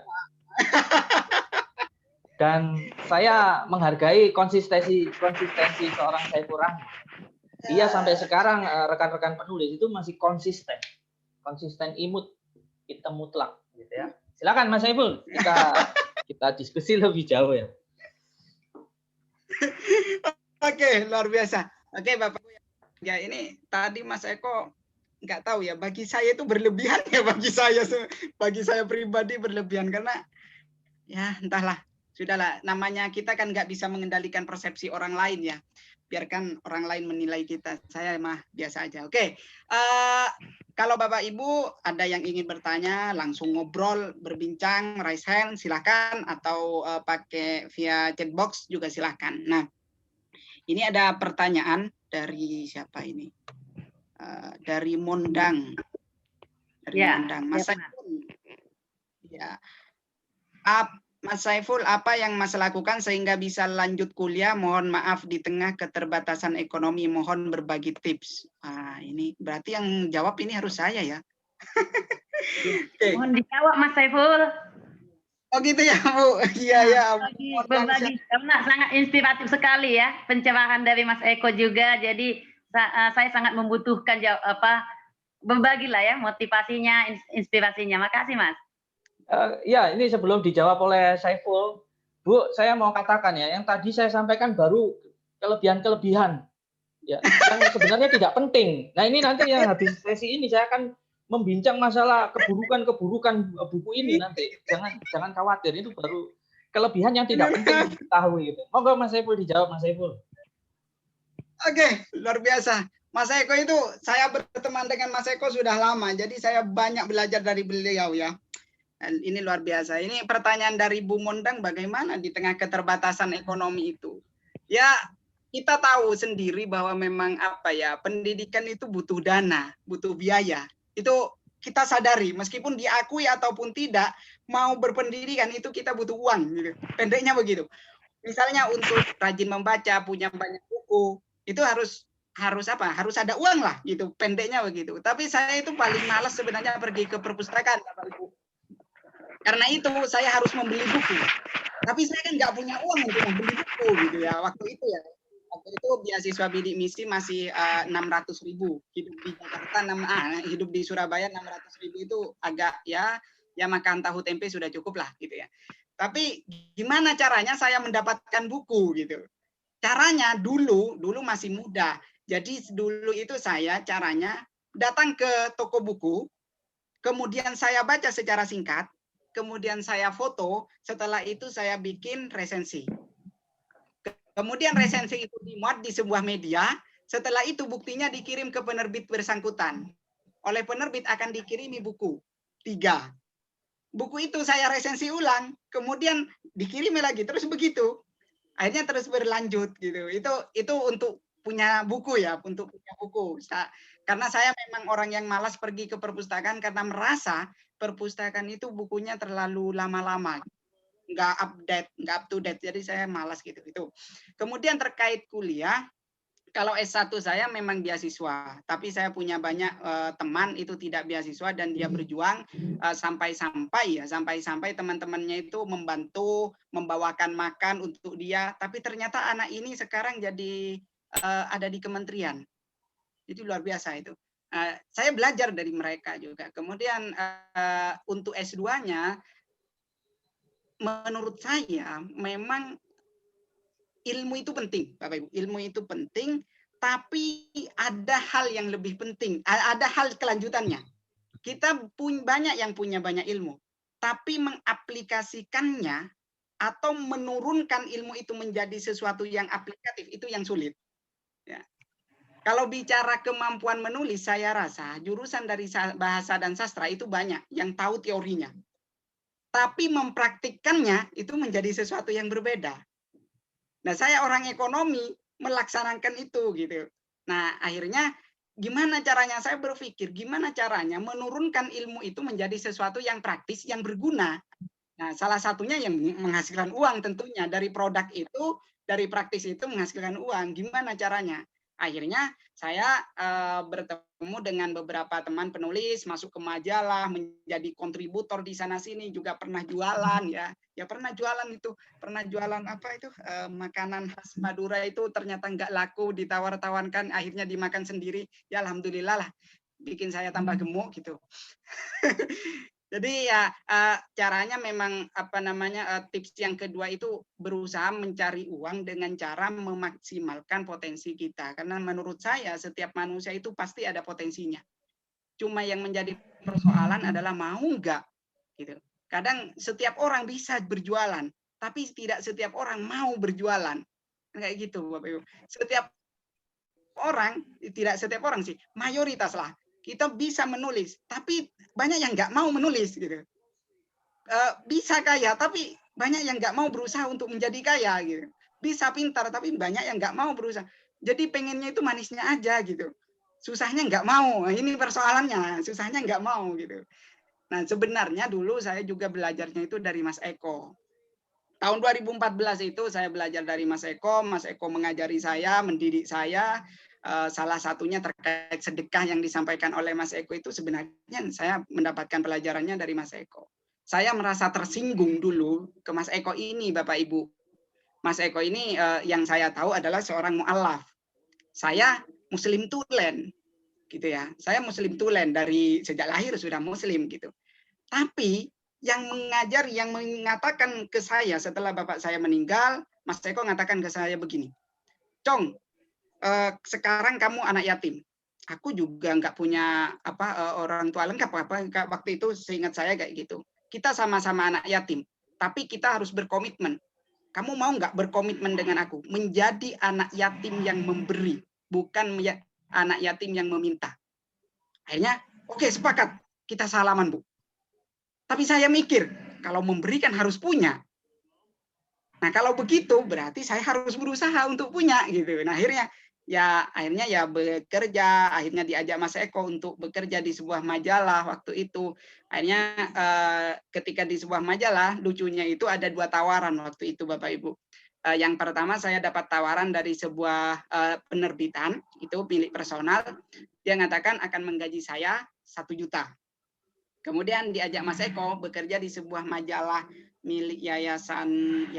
A: Dan saya menghargai konsistensi seorang Saiful Rahman. Dia sampai sekarang rekan-rekan penulis itu masih konsisten imut, hitam mutlak, gitu ya. Silakan Mas Saiful, kita diskusi lebih jauh ya.
B: Oke, luar biasa. Oke, Bapak. Ya ini tadi Mas Eko nggak tahu ya, bagi saya itu berlebihan ya, bagi saya pribadi berlebihan, karena ya entahlah, sudahlah, namanya kita kan nggak bisa mengendalikan persepsi orang lain ya, biarkan orang lain menilai kita, saya mah biasa aja. Oke, kalau Bapak Ibu ada yang ingin bertanya, langsung ngobrol, berbincang, raise hand, silakan, atau pakai via chat box juga silakan. Nah, ini ada pertanyaan dari siapa ini? Dari Mondang. Mondang. Mas Saiful. Ya. Mas Saiful, apa yang Mas lakukan sehingga bisa lanjut kuliah? Mohon maaf di tengah keterbatasan ekonomi. Mohon berbagi tips. Ini berarti yang jawab ini harus saya ya.
C: Mohon dijawab Mas Saiful.
B: Oh gitu ya Bu. Iya ya.
C: Berbagi karena sangat inspiratif sekali ya pencerahan dari Mas Eko juga. Jadi saya sangat membutuhkan berbagi lah ya motivasinya, inspirasinya. Makasih Mas.
A: Ya ini sebelum dijawab oleh Saiful, Bu, saya mau katakan ya, yang tadi saya sampaikan baru kelebihan-kelebihan ya, yang sebenarnya tidak penting. Nah ini nanti yang habis sesi ini saya akan membincang masalah keburukan buku ini nanti. Jangan khawatir, itu baru kelebihan yang tidak penting diketahui gitu. Monggo Mas Saiful dijawab, Mas Saiful.
B: Oke, luar biasa. Mas Eko itu, saya berteman dengan Mas Eko sudah lama, jadi saya banyak belajar dari beliau ya. Dan ini luar biasa. Ini pertanyaan dari Bu Mondang, bagaimana di tengah keterbatasan ekonomi itu? Ya, kita tahu sendiri bahwa memang pendidikan itu butuh dana, butuh biaya. Itu kita sadari, meskipun diakui ataupun tidak, mau berpendidikan itu kita butuh uang. Gitu. Pendeknya begitu. Misalnya untuk rajin membaca, punya banyak buku, itu harus ada uang lah gitu, pendeknya begitu. Tapi saya itu paling malas sebenarnya pergi ke perpustakaan, Bapak Ibu. Karena itu saya harus membeli buku. Tapi saya kan nggak punya uang untuk membeli buku gitu ya waktu itu ya. Waktu itu beasiswa bidik misi masih 600.000, hidup di Jakarta, hidup di Surabaya 600.000 itu agak ya makan tahu tempe sudah cukup lah gitu ya. Tapi gimana caranya saya mendapatkan buku gitu? Caranya dulu masih muda. Jadi dulu itu saya caranya datang ke toko buku, kemudian saya baca secara singkat, kemudian saya foto, setelah itu saya bikin resensi. Kemudian resensi itu dimuat di sebuah media, setelah itu buktinya dikirim ke penerbit bersangkutan. Oleh penerbit akan dikirimi buku 3. Buku itu saya resensi ulang, kemudian dikirimi lagi, terus begitu. Akhirnya terus berlanjut gitu. Itu untuk punya buku ya, untuk punya buku. Karena saya memang orang yang malas pergi ke perpustakaan karena merasa perpustakaan itu bukunya terlalu lama-lama, nggak update, nggak up to date. Jadi saya malas gitu. Kemudian terkait kuliah, kalau S1 saya memang beasiswa, tapi saya punya banyak teman itu tidak beasiswa dan dia berjuang sampai-sampai teman-temannya itu membantu membawakan makan untuk dia, tapi ternyata anak ini sekarang jadi ada di kementerian. Jadi luar biasa itu. Saya belajar dari mereka juga. Kemudian untuk S2-nya menurut saya memang ilmu itu penting, Bapak Ibu. Ilmu itu penting, tapi ada hal yang lebih penting. Ada hal kelanjutannya. Kita banyak yang punya banyak ilmu, tapi mengaplikasikannya atau menurunkan ilmu itu menjadi sesuatu yang aplikatif itu yang sulit. Ya. Kalau bicara kemampuan menulis, saya rasa jurusan dari bahasa dan sastra itu banyak yang tahu teorinya. Tapi mempraktikkannya itu menjadi sesuatu yang berbeda. Nah, saya orang ekonomi melaksanakan itu gitu. Nah, akhirnya gimana caranya saya berpikir, gimana caranya menurunkan ilmu itu menjadi sesuatu yang praktis, yang berguna. Nah, salah satunya yang menghasilkan uang tentunya. Dari produk itu, dari praktis itu menghasilkan uang. Gimana caranya? Akhirnya saya bertemu dengan beberapa teman penulis, masuk ke majalah, menjadi kontributor di sana-sini, juga pernah jualan ya. Ya pernah jualan itu. Pernah jualan apa itu? Makanan khas Madura itu ternyata nggak laku, ditawar-tawarkan, akhirnya dimakan sendiri. Ya alhamdulillah lah, bikin saya tambah gemuk gitu. Jadi ya caranya memang tips yang kedua itu berusaha mencari uang dengan cara memaksimalkan potensi kita. Karena menurut saya setiap manusia itu pasti ada potensinya. Cuma yang menjadi persoalan adalah mau nggak gitu. Kadang setiap orang bisa berjualan, tapi tidak setiap orang mau berjualan. Kayak gitu Bapak Ibu. Tidak setiap orang sih, mayoritas lah. Kita bisa menulis, tapi banyak yang nggak mau menulis gitu. Bisa kaya, tapi banyak yang nggak mau berusaha untuk menjadi kaya gitu. Bisa pintar, tapi banyak yang nggak mau berusaha. Jadi pengennya itu manisnya aja gitu. Susahnya nggak mau. Nah, ini persoalannya, susahnya nggak mau gitu. Nah, sebenarnya dulu saya juga belajarnya itu dari Mas Eko. Tahun 2014 itu saya belajar dari Mas Eko. Mas Eko mengajari saya, mendidik saya. Salah satunya terkait sedekah yang disampaikan oleh Mas Eko itu sebenarnya saya mendapatkan pelajarannya dari Mas Eko. Saya merasa tersinggung dulu ke Mas Eko ini, Bapak Ibu. Mas Eko ini yang saya tahu adalah seorang mu'alaf. Saya Muslim tulen, gitu ya. Saya Muslim tulen dari sejak lahir sudah Muslim gitu. Tapi yang mengajar, yang mengatakan ke saya setelah bapak saya meninggal, Mas Eko mengatakan ke saya begini, Cong, sekarang kamu anak yatim. Aku juga nggak punya orang tua lengkap waktu itu seingat saya kayak gitu. Kita sama-sama anak yatim, tapi kita harus berkomitmen. Kamu mau nggak berkomitmen dengan aku menjadi anak yatim yang memberi, bukan anak yatim yang meminta. Akhirnya, oke, sepakat, kita salaman Bu. Tapi saya mikir kalau memberi kan harus punya. Nah kalau begitu berarti saya harus berusaha untuk punya gitu. Nah akhirnya ya bekerja, akhirnya diajak Mas Eko untuk bekerja di sebuah majalah waktu itu. Akhirnya ketika di sebuah majalah, lucunya itu ada 2 tawaran waktu itu Bapak Ibu. Yang pertama saya dapat tawaran dari sebuah penerbitan, itu milik personal, dia mengatakan akan menggaji saya 1 juta. Kemudian diajak Mas Eko bekerja di sebuah majalah milik yayasan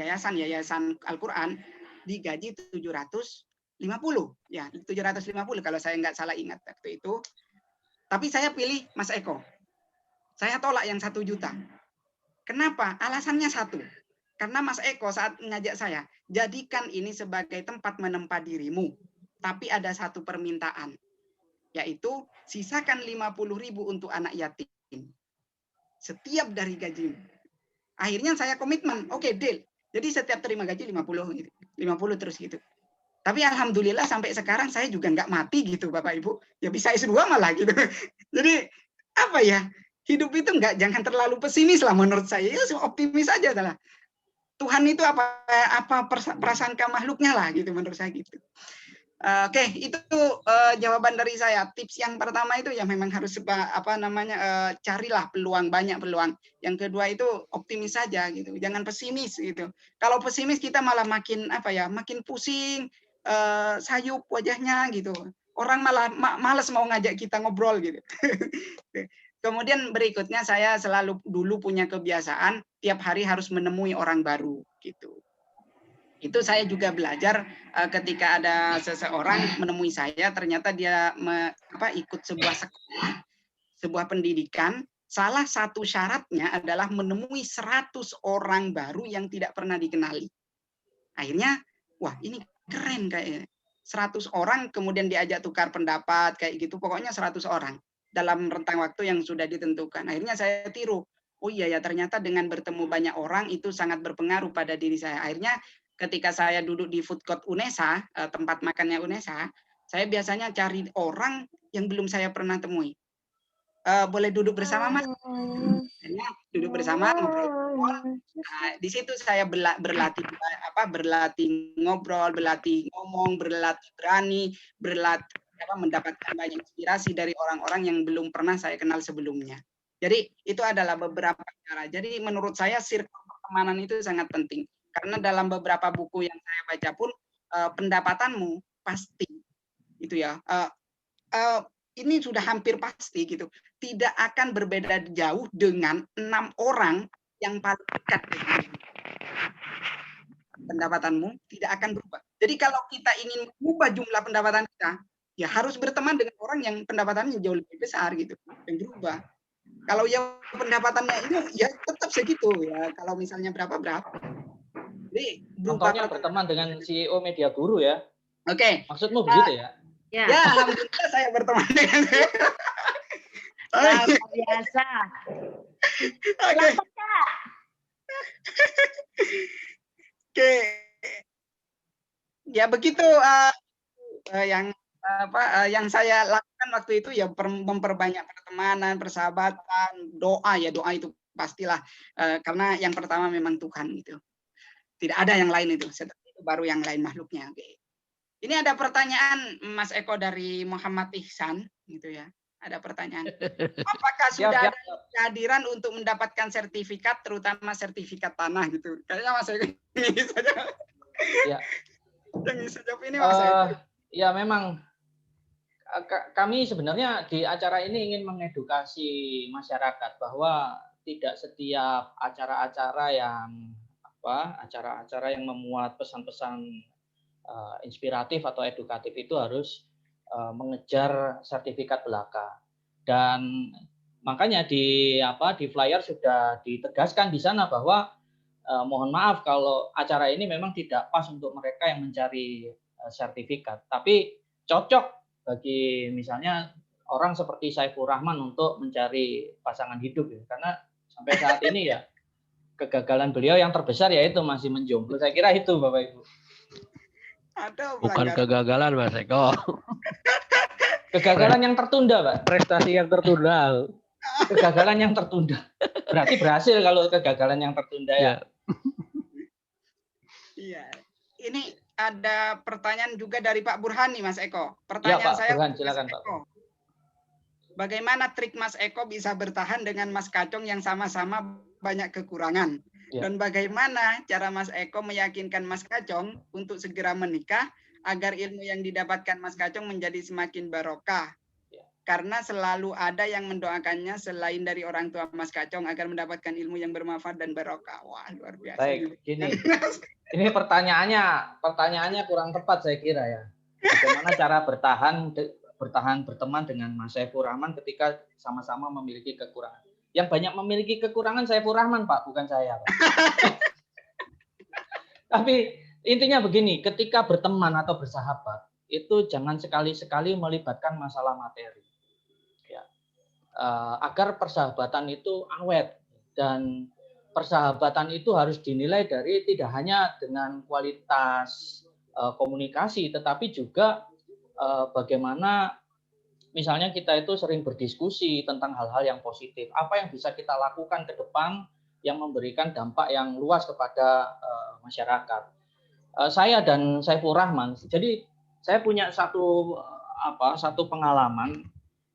B: Al-Quran, digaji 700, ya 750 kalau saya nggak salah ingat waktu itu. Tapi saya pilih Mas Eko. Saya tolak yang 1 juta. Kenapa? Alasannya satu. Karena Mas Eko saat mengajak saya, jadikan ini sebagai tempat menempa dirimu. Tapi ada satu permintaan, yaitu sisakan 50.000 untuk anak yatim. Setiap dari gajimu. Akhirnya saya komitmen, oke, deal. Jadi setiap terima gaji 50 gitu. 50 terus gitu. Tapi alhamdulillah sampai sekarang saya juga nggak mati gitu Bapak Ibu. Ya bisa S2 malah gitu. Jadi apa ya? Hidup itu jangan terlalu pesimis lah menurut saya. Ya optimis aja lah. Tuhan itu apa prasangka makhluknya lah gitu menurut saya gitu. Oke, itu jawaban dari saya. Tips yang pertama itu ya memang harus carilah peluang, banyak peluang. Yang kedua itu optimis saja gitu. Jangan pesimis gitu. Kalau pesimis kita malah makin makin pusing, sayup wajahnya gitu. Orang malah malas mau ngajak kita ngobrol gitu. Kemudian berikutnya saya selalu dulu punya kebiasaan tiap hari harus menemui orang baru gitu. Itu saya juga belajar ketika ada seseorang menemui saya, ternyata dia ikut sebuah sekolah, sebuah pendidikan. Salah satu syaratnya adalah menemui 100 orang baru yang tidak pernah dikenali. Akhirnya, wah ini keren kayaknya. 100 orang kemudian diajak tukar pendapat kayak gitu, pokoknya 100 orang dalam rentang waktu yang sudah ditentukan. Akhirnya saya tiru. Oh iya ya, ternyata dengan bertemu banyak orang itu sangat berpengaruh pada diri saya. Akhirnya ketika saya duduk di food court UNESA, tempat makannya UNESA, saya biasanya cari orang yang belum saya pernah temui. Boleh duduk bersama Mas? Akhirnya duduk bersama ngobrol. Nah, di situ saya berlatih ngobrol, berlatih ngomong, berlatih berani, berlatih mendapatkan banyak inspirasi dari orang-orang yang belum pernah saya kenal sebelumnya. Jadi itu adalah beberapa cara. Jadi menurut saya circle pertemanan itu sangat penting. Karena dalam beberapa buku yang saya baca pun pendapatanmu pasti itu ya. Ini sudah hampir pasti gitu. Tidak akan berbeda jauh dengan 6 orang yang paling dekat. Pendapatanmu tidak akan berubah. Jadi kalau kita ingin mengubah jumlah pendapatan kita, ya harus berteman dengan orang yang pendapatannya jauh lebih besar gitu, yang berubah. Kalau yang pendapatannya itu ya tetap segitu ya. Kalau misalnya berapa. Jadi
A: contohnya berteman dengan CEO Media Guru ya.
B: Oke.
A: Maksudmu begitu ya?
B: Ya, alhamdulillah saya berteman dengan
C: luar biasa.
B: Oke. Oke. Ya begitu yang saya lakukan waktu itu ya memperbanyak pertemanan, persahabatan, doa itu pastilah karena yang pertama memang Tuhan gitu. Tidak ada yang lain itu, setelah itu baru yang lain makhluknya. Oke. Ini ada pertanyaan Mas Eko dari Muhammad Ihsan gitu ya. Ada pertanyaan. Apakah sudah ada kehadiran untuk mendapatkan sertifikat, terutama sertifikat tanah gitu? Kayaknya Mas Eko ini saja.
A: Ya.
B: Yang bisa jawab ini Mas Eko.
A: Ya memang kami sebenarnya di acara ini ingin mengedukasi masyarakat bahwa tidak setiap acara-acara yang memuat pesan-pesan inspiratif atau edukatif itu harus mengejar sertifikat belaka. Dan makanya di flyer sudah ditegaskan di sana bahwa mohon maaf kalau acara ini memang tidak pas untuk mereka yang mencari sertifikat, tapi cocok bagi misalnya orang seperti Saiful Rahman untuk mencari pasangan hidup ya. Karena sampai saat ini ya kegagalan beliau yang terbesar yaitu masih menjomblo. Saya kira itu Bapak Ibu.
D: Bukan kegagalan Mas Eko.
A: Kegagalan yang tertunda, Pak.
D: Prestasi yang tertunda.
A: Kegagalan yang tertunda. Berarti berhasil kalau kegagalan yang tertunda ya.
B: Iya. Ini ada pertanyaan juga dari Pak Burhani, Mas Eko. Pertanyaan
A: ya, Pak
B: saya,
A: Burhan, silakan Pak.
B: Bagaimana trik Mas Eko bisa bertahan dengan Mas Kacong yang sama-sama banyak kekurangan? Ya. Dan bagaimana cara Mas Eko meyakinkan Mas Kacong untuk segera menikah agar ilmu yang didapatkan Mas Kacong menjadi semakin barokah? Ya. Karena selalu ada yang mendoakannya selain dari orang tua Mas Kacong agar mendapatkan ilmu yang bermanfaat dan barokah. Wah, luar biasa.
A: Baik, gini. Ini pertanyaannya kurang tepat saya kira ya. Bagaimana cara bertahan berteman dengan Mas Saiful Rahman ketika sama-sama memiliki kekurangan. Yang banyak memiliki kekurangan Saiful Rahman, Pak, bukan saya, Pak. Tapi intinya begini, ketika berteman atau bersahabat, itu jangan sekali-sekali melibatkan masalah materi. Ya. Agar persahabatan itu awet. Dan persahabatan itu harus dinilai dari tidak hanya dengan kualitas komunikasi, tetapi juga bagaimana misalnya kita itu sering berdiskusi tentang hal-hal yang positif. Apa yang bisa kita lakukan ke depan yang memberikan dampak yang luas kepada masyarakat. Saya dan Saiful Rahman, jadi saya punya satu pengalaman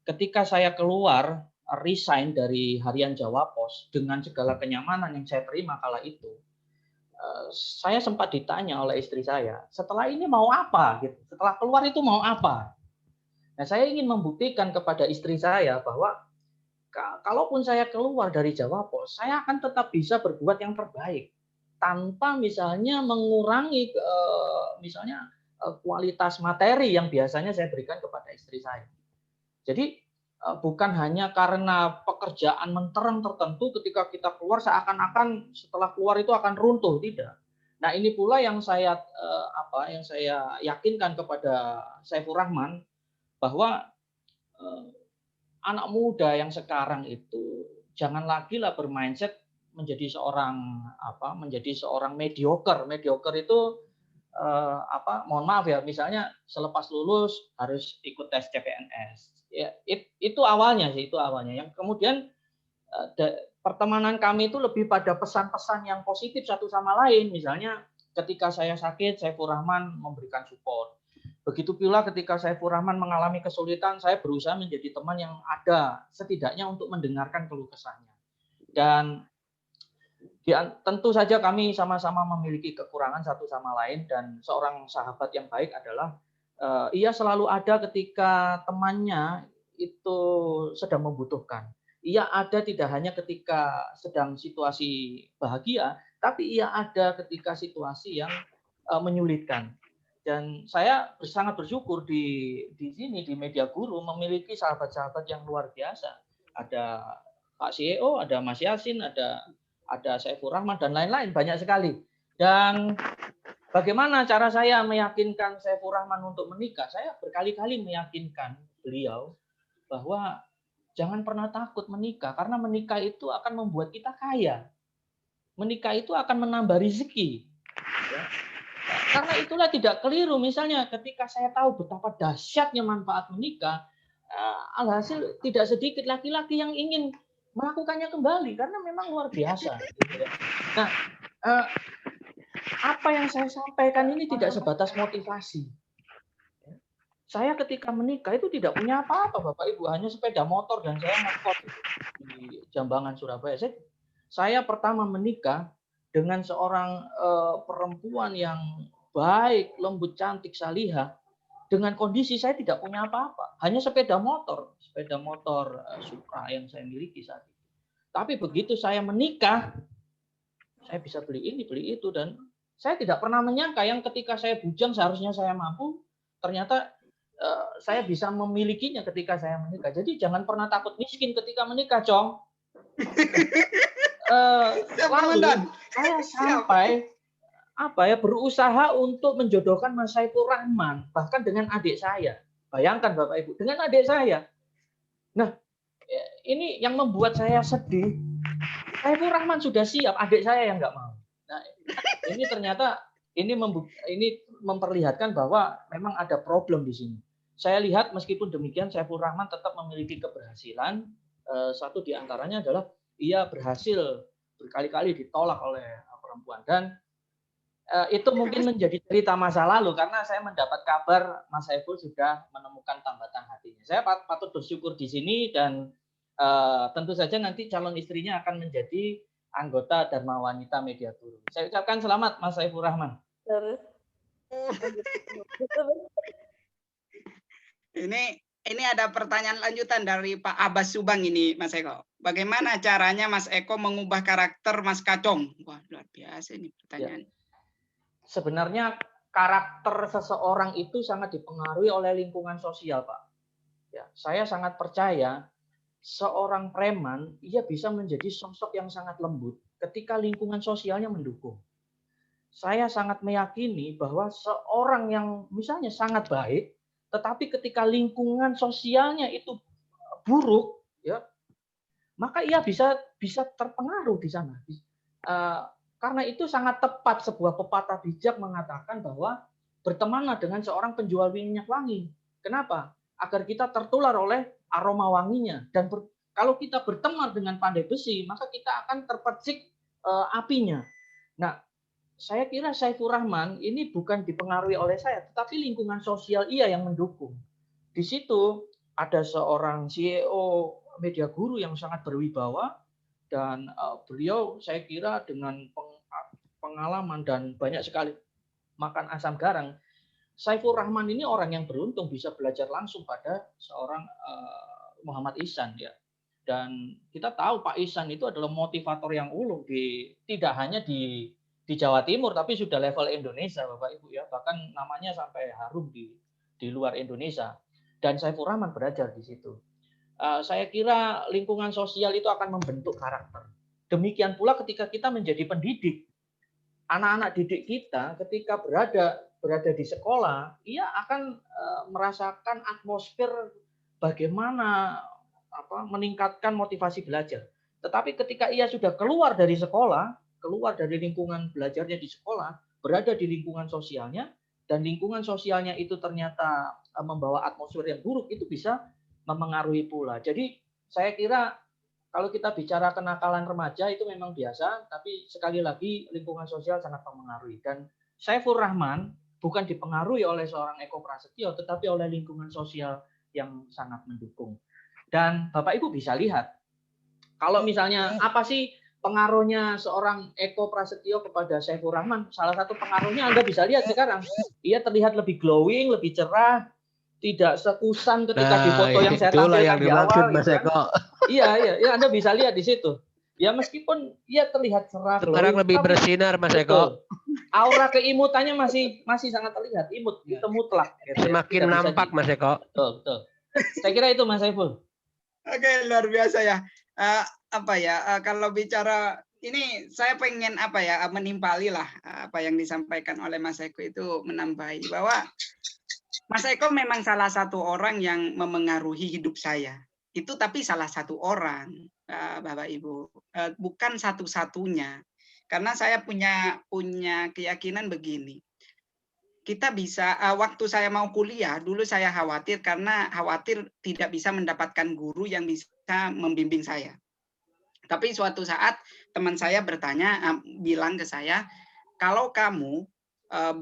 A: ketika saya keluar resign dari Harian Jawa Pos dengan segala kenyamanan yang saya terima kala itu. Saya sempat ditanya oleh istri saya, setelah ini mau apa? Gitu. Setelah keluar itu mau apa? Nah, saya ingin membuktikan kepada istri saya bahwa kalaupun saya keluar dari Jawa Pos, saya akan tetap bisa berbuat yang terbaik tanpa misalnya mengurangi kualitas materi yang biasanya saya berikan kepada istri saya. Jadi bukan hanya karena pekerjaan mentereng tertentu ketika kita keluar seakan-akan setelah keluar itu akan runtuh, tidak. Nah, ini pula yang saya yakinkan kepada Saiful Rahman bahwa anak muda yang sekarang itu jangan lagi lah bermindset menjadi seorang mediocre. Mediocre itu mohon maaf ya, misalnya selepas lulus harus ikut tes CPNS. Ya, itu awalnya sih, itu awalnya. Yang kemudian pertemanan kami itu lebih pada pesan-pesan yang positif satu sama lain. Misalnya ketika saya sakit, Saiful Rahman memberikan support. Begitu pula ketika Saiful Rahman mengalami kesulitan, saya berusaha menjadi teman yang ada setidaknya untuk mendengarkan keluh kesahnya. Dan tentu saja kami sama-sama memiliki kekurangan satu sama lain, dan seorang sahabat yang baik adalah ia selalu ada ketika temannya itu sedang membutuhkan. Ia ada tidak hanya ketika sedang situasi bahagia, tapi ia ada ketika situasi yang menyulitkan. Dan saya sangat bersyukur di sini di Media Guru memiliki sahabat-sahabat yang luar biasa. Ada Pak CEO, ada Mas Yasin, ada Saiful Rahman dan lain-lain, banyak sekali. Dan bagaimana cara saya meyakinkan Saiful Rahman untuk menikah? Saya berkali-kali meyakinkan beliau bahwa jangan pernah takut menikah, karena menikah itu akan membuat kita kaya. Menikah itu akan menambah rezeki. Ya. Karena itulah tidak keliru. Misalnya ketika saya tahu betapa dahsyatnya manfaat menikah, alhasil tidak sedikit laki-laki yang ingin melakukannya kembali karena memang luar biasa. Nah, apa yang saya sampaikan ini tidak sebatas motivasi. Saya ketika menikah itu tidak punya apa-apa, Bapak Ibu, hanya sepeda motor dan saya ngekos di Jambangan, Surabaya. Saya pertama menikah dengan seorang perempuan yang baik, lembut, cantik, salihah, dengan kondisi saya tidak punya apa-apa, hanya sepeda motor Supra yang saya miliki saat itu. Tapi begitu saya menikah, saya bisa beli ini, beli itu, dan saya tidak pernah menyangka yang ketika saya bujang seharusnya saya mampu, ternyata saya bisa memilikinya ketika saya menikah. Jadi jangan pernah takut miskin ketika menikah, Cong. Lalu saya sampai berusaha untuk menjodohkan Mas Saiful Rahman bahkan dengan adik saya. Bayangkan Bapak Ibu, dengan adik saya. Nah, ini yang membuat saya sedih. Saiful Rahman sudah siap, adik saya yang nggak mau. Nah, ini ternyata ini memperlihatkan bahwa memang ada problem di sini. Saya lihat meskipun demikian Saiful Rahman tetap memiliki keberhasilan. Satu di antaranya adalah ia berhasil berkali-kali ditolak oleh perempuan, dan itu mungkin menjadi cerita masa lalu karena saya mendapat kabar Mas Saiful sudah menemukan tambatan hatinya. Saya patut bersyukur di sini, dan tentu saja nanti calon istrinya akan menjadi anggota Dharma Wanita Media Guru. Saya ucapkan selamat Mas Saiful Rahman.
B: Ini ada pertanyaan lanjutan dari Pak Abbas Subang ini, Mas Eko. Bagaimana caranya Mas Eko mengubah karakter Mas Kacong? Wah, luar biasa ini pertanyaan.
A: Ya. Sebenarnya karakter seseorang itu sangat dipengaruhi oleh lingkungan sosial, Pak. Ya, saya sangat percaya seorang preman ia bisa menjadi sosok yang sangat lembut ketika lingkungan sosialnya mendukung. Saya sangat meyakini bahwa seorang yang misalnya sangat baik, tetapi ketika lingkungan sosialnya itu buruk, ya, maka ia bisa terpengaruh di sana. Karena itu sangat tepat sebuah pepatah bijak mengatakan bahwa bertemanlah dengan seorang penjual minyak wangi. Kenapa? Agar kita tertular oleh aroma wanginya. Dan kalau kita berteman dengan pandai besi, maka kita akan terpercik apinya. Nah, saya kira Saiful Rahman ini bukan dipengaruhi oleh saya, tetapi lingkungan sosial ia yang mendukung. Di situ ada seorang CEO Media Guru yang sangat berwibawa, dan beliau saya kira dengan pengalaman dan banyak sekali makan asam garang, Saiful Rahman ini orang yang beruntung bisa belajar langsung pada seorang Muhammad Ihsan, ya. Dan kita tahu Pak Ihsan itu adalah motivator yang ulung tidak hanya di Jawa Timur, tapi sudah level Indonesia, Bapak Ibu, ya. Bahkan namanya sampai harum di luar Indonesia. Dan Saiful Rahman belajar di situ. Saya kira lingkungan sosial itu akan membentuk karakter. Demikian pula ketika kita menjadi pendidik. Anak-anak didik kita ketika berada di sekolah, ia akan merasakan atmosfer bagaimana meningkatkan motivasi belajar. Tetapi ketika ia sudah keluar dari sekolah, keluar dari lingkungan belajarnya di sekolah, berada di lingkungan sosialnya, dan lingkungan sosialnya itu ternyata membawa atmosfer yang buruk, itu bisa memengaruhi pula. Jadi saya kira kalau kita bicara kenakalan remaja itu memang biasa, tapi sekali lagi lingkungan sosial sangat mempengaruhi. Dan Saiful Rahman bukan dipengaruhi oleh seorang Eko Prasetyo, tetapi oleh lingkungan sosial yang sangat mendukung. Dan Bapak Ibu bisa lihat, kalau misalnya apa sih pengaruhnya seorang Eko Prasetyo kepada Saiful Rahman? Salah satu pengaruhnya Anda bisa lihat sekarang. Ia terlihat lebih glowing, lebih cerah, tidak sekusam ketika di foto yang saya tampilkan di awal.
D: Mas Eko.
A: Iya, Anda bisa lihat di situ. Ya meskipun ia terlihat cerah,
D: sekarang lebih bersinar, Mas Eko.
A: Aura keimutannya masih sangat terlihat, imut, itu mutlak. Gitu,
D: semakin nampak, Mas Eko.
A: Betul. Saya kira itu, Mas Saiful.
B: Oke, luar biasa ya. Kalau bicara ini saya pengen menimpali lah apa yang disampaikan oleh Mas Eko, itu menambahi bahwa Mas Eko memang salah satu orang yang memengaruhi hidup saya. Itu tapi salah satu orang, Bapak Ibu, bukan satu-satunya. Karena saya punya keyakinan begini. Kita bisa, waktu saya mau kuliah, dulu saya khawatir karena khawatir tidak bisa mendapatkan guru yang bisa membimbing saya. Tapi suatu saat teman saya bilang ke saya, kalau kamu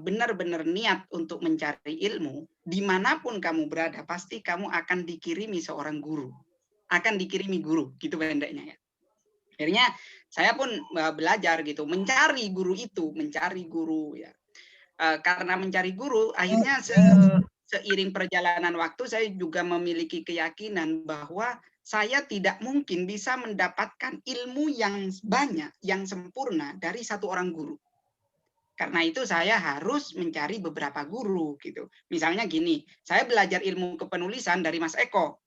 B: benar-benar niat untuk mencari ilmu, dimanapun kamu berada, pasti kamu akan dikirimi seorang guru. Akan dikirimi guru, gitu pendeknya ya. Akhirnya saya pun belajar gitu, mencari guru itu, mencari guru ya. Karena mencari guru, akhirnya seiring perjalanan waktu, saya juga memiliki keyakinan bahwa saya tidak mungkin bisa mendapatkan ilmu yang banyak, yang sempurna dari satu orang guru. Karena itu saya harus mencari beberapa guru gitu. Misalnya gini, saya belajar ilmu kepenulisan dari Mas Eko.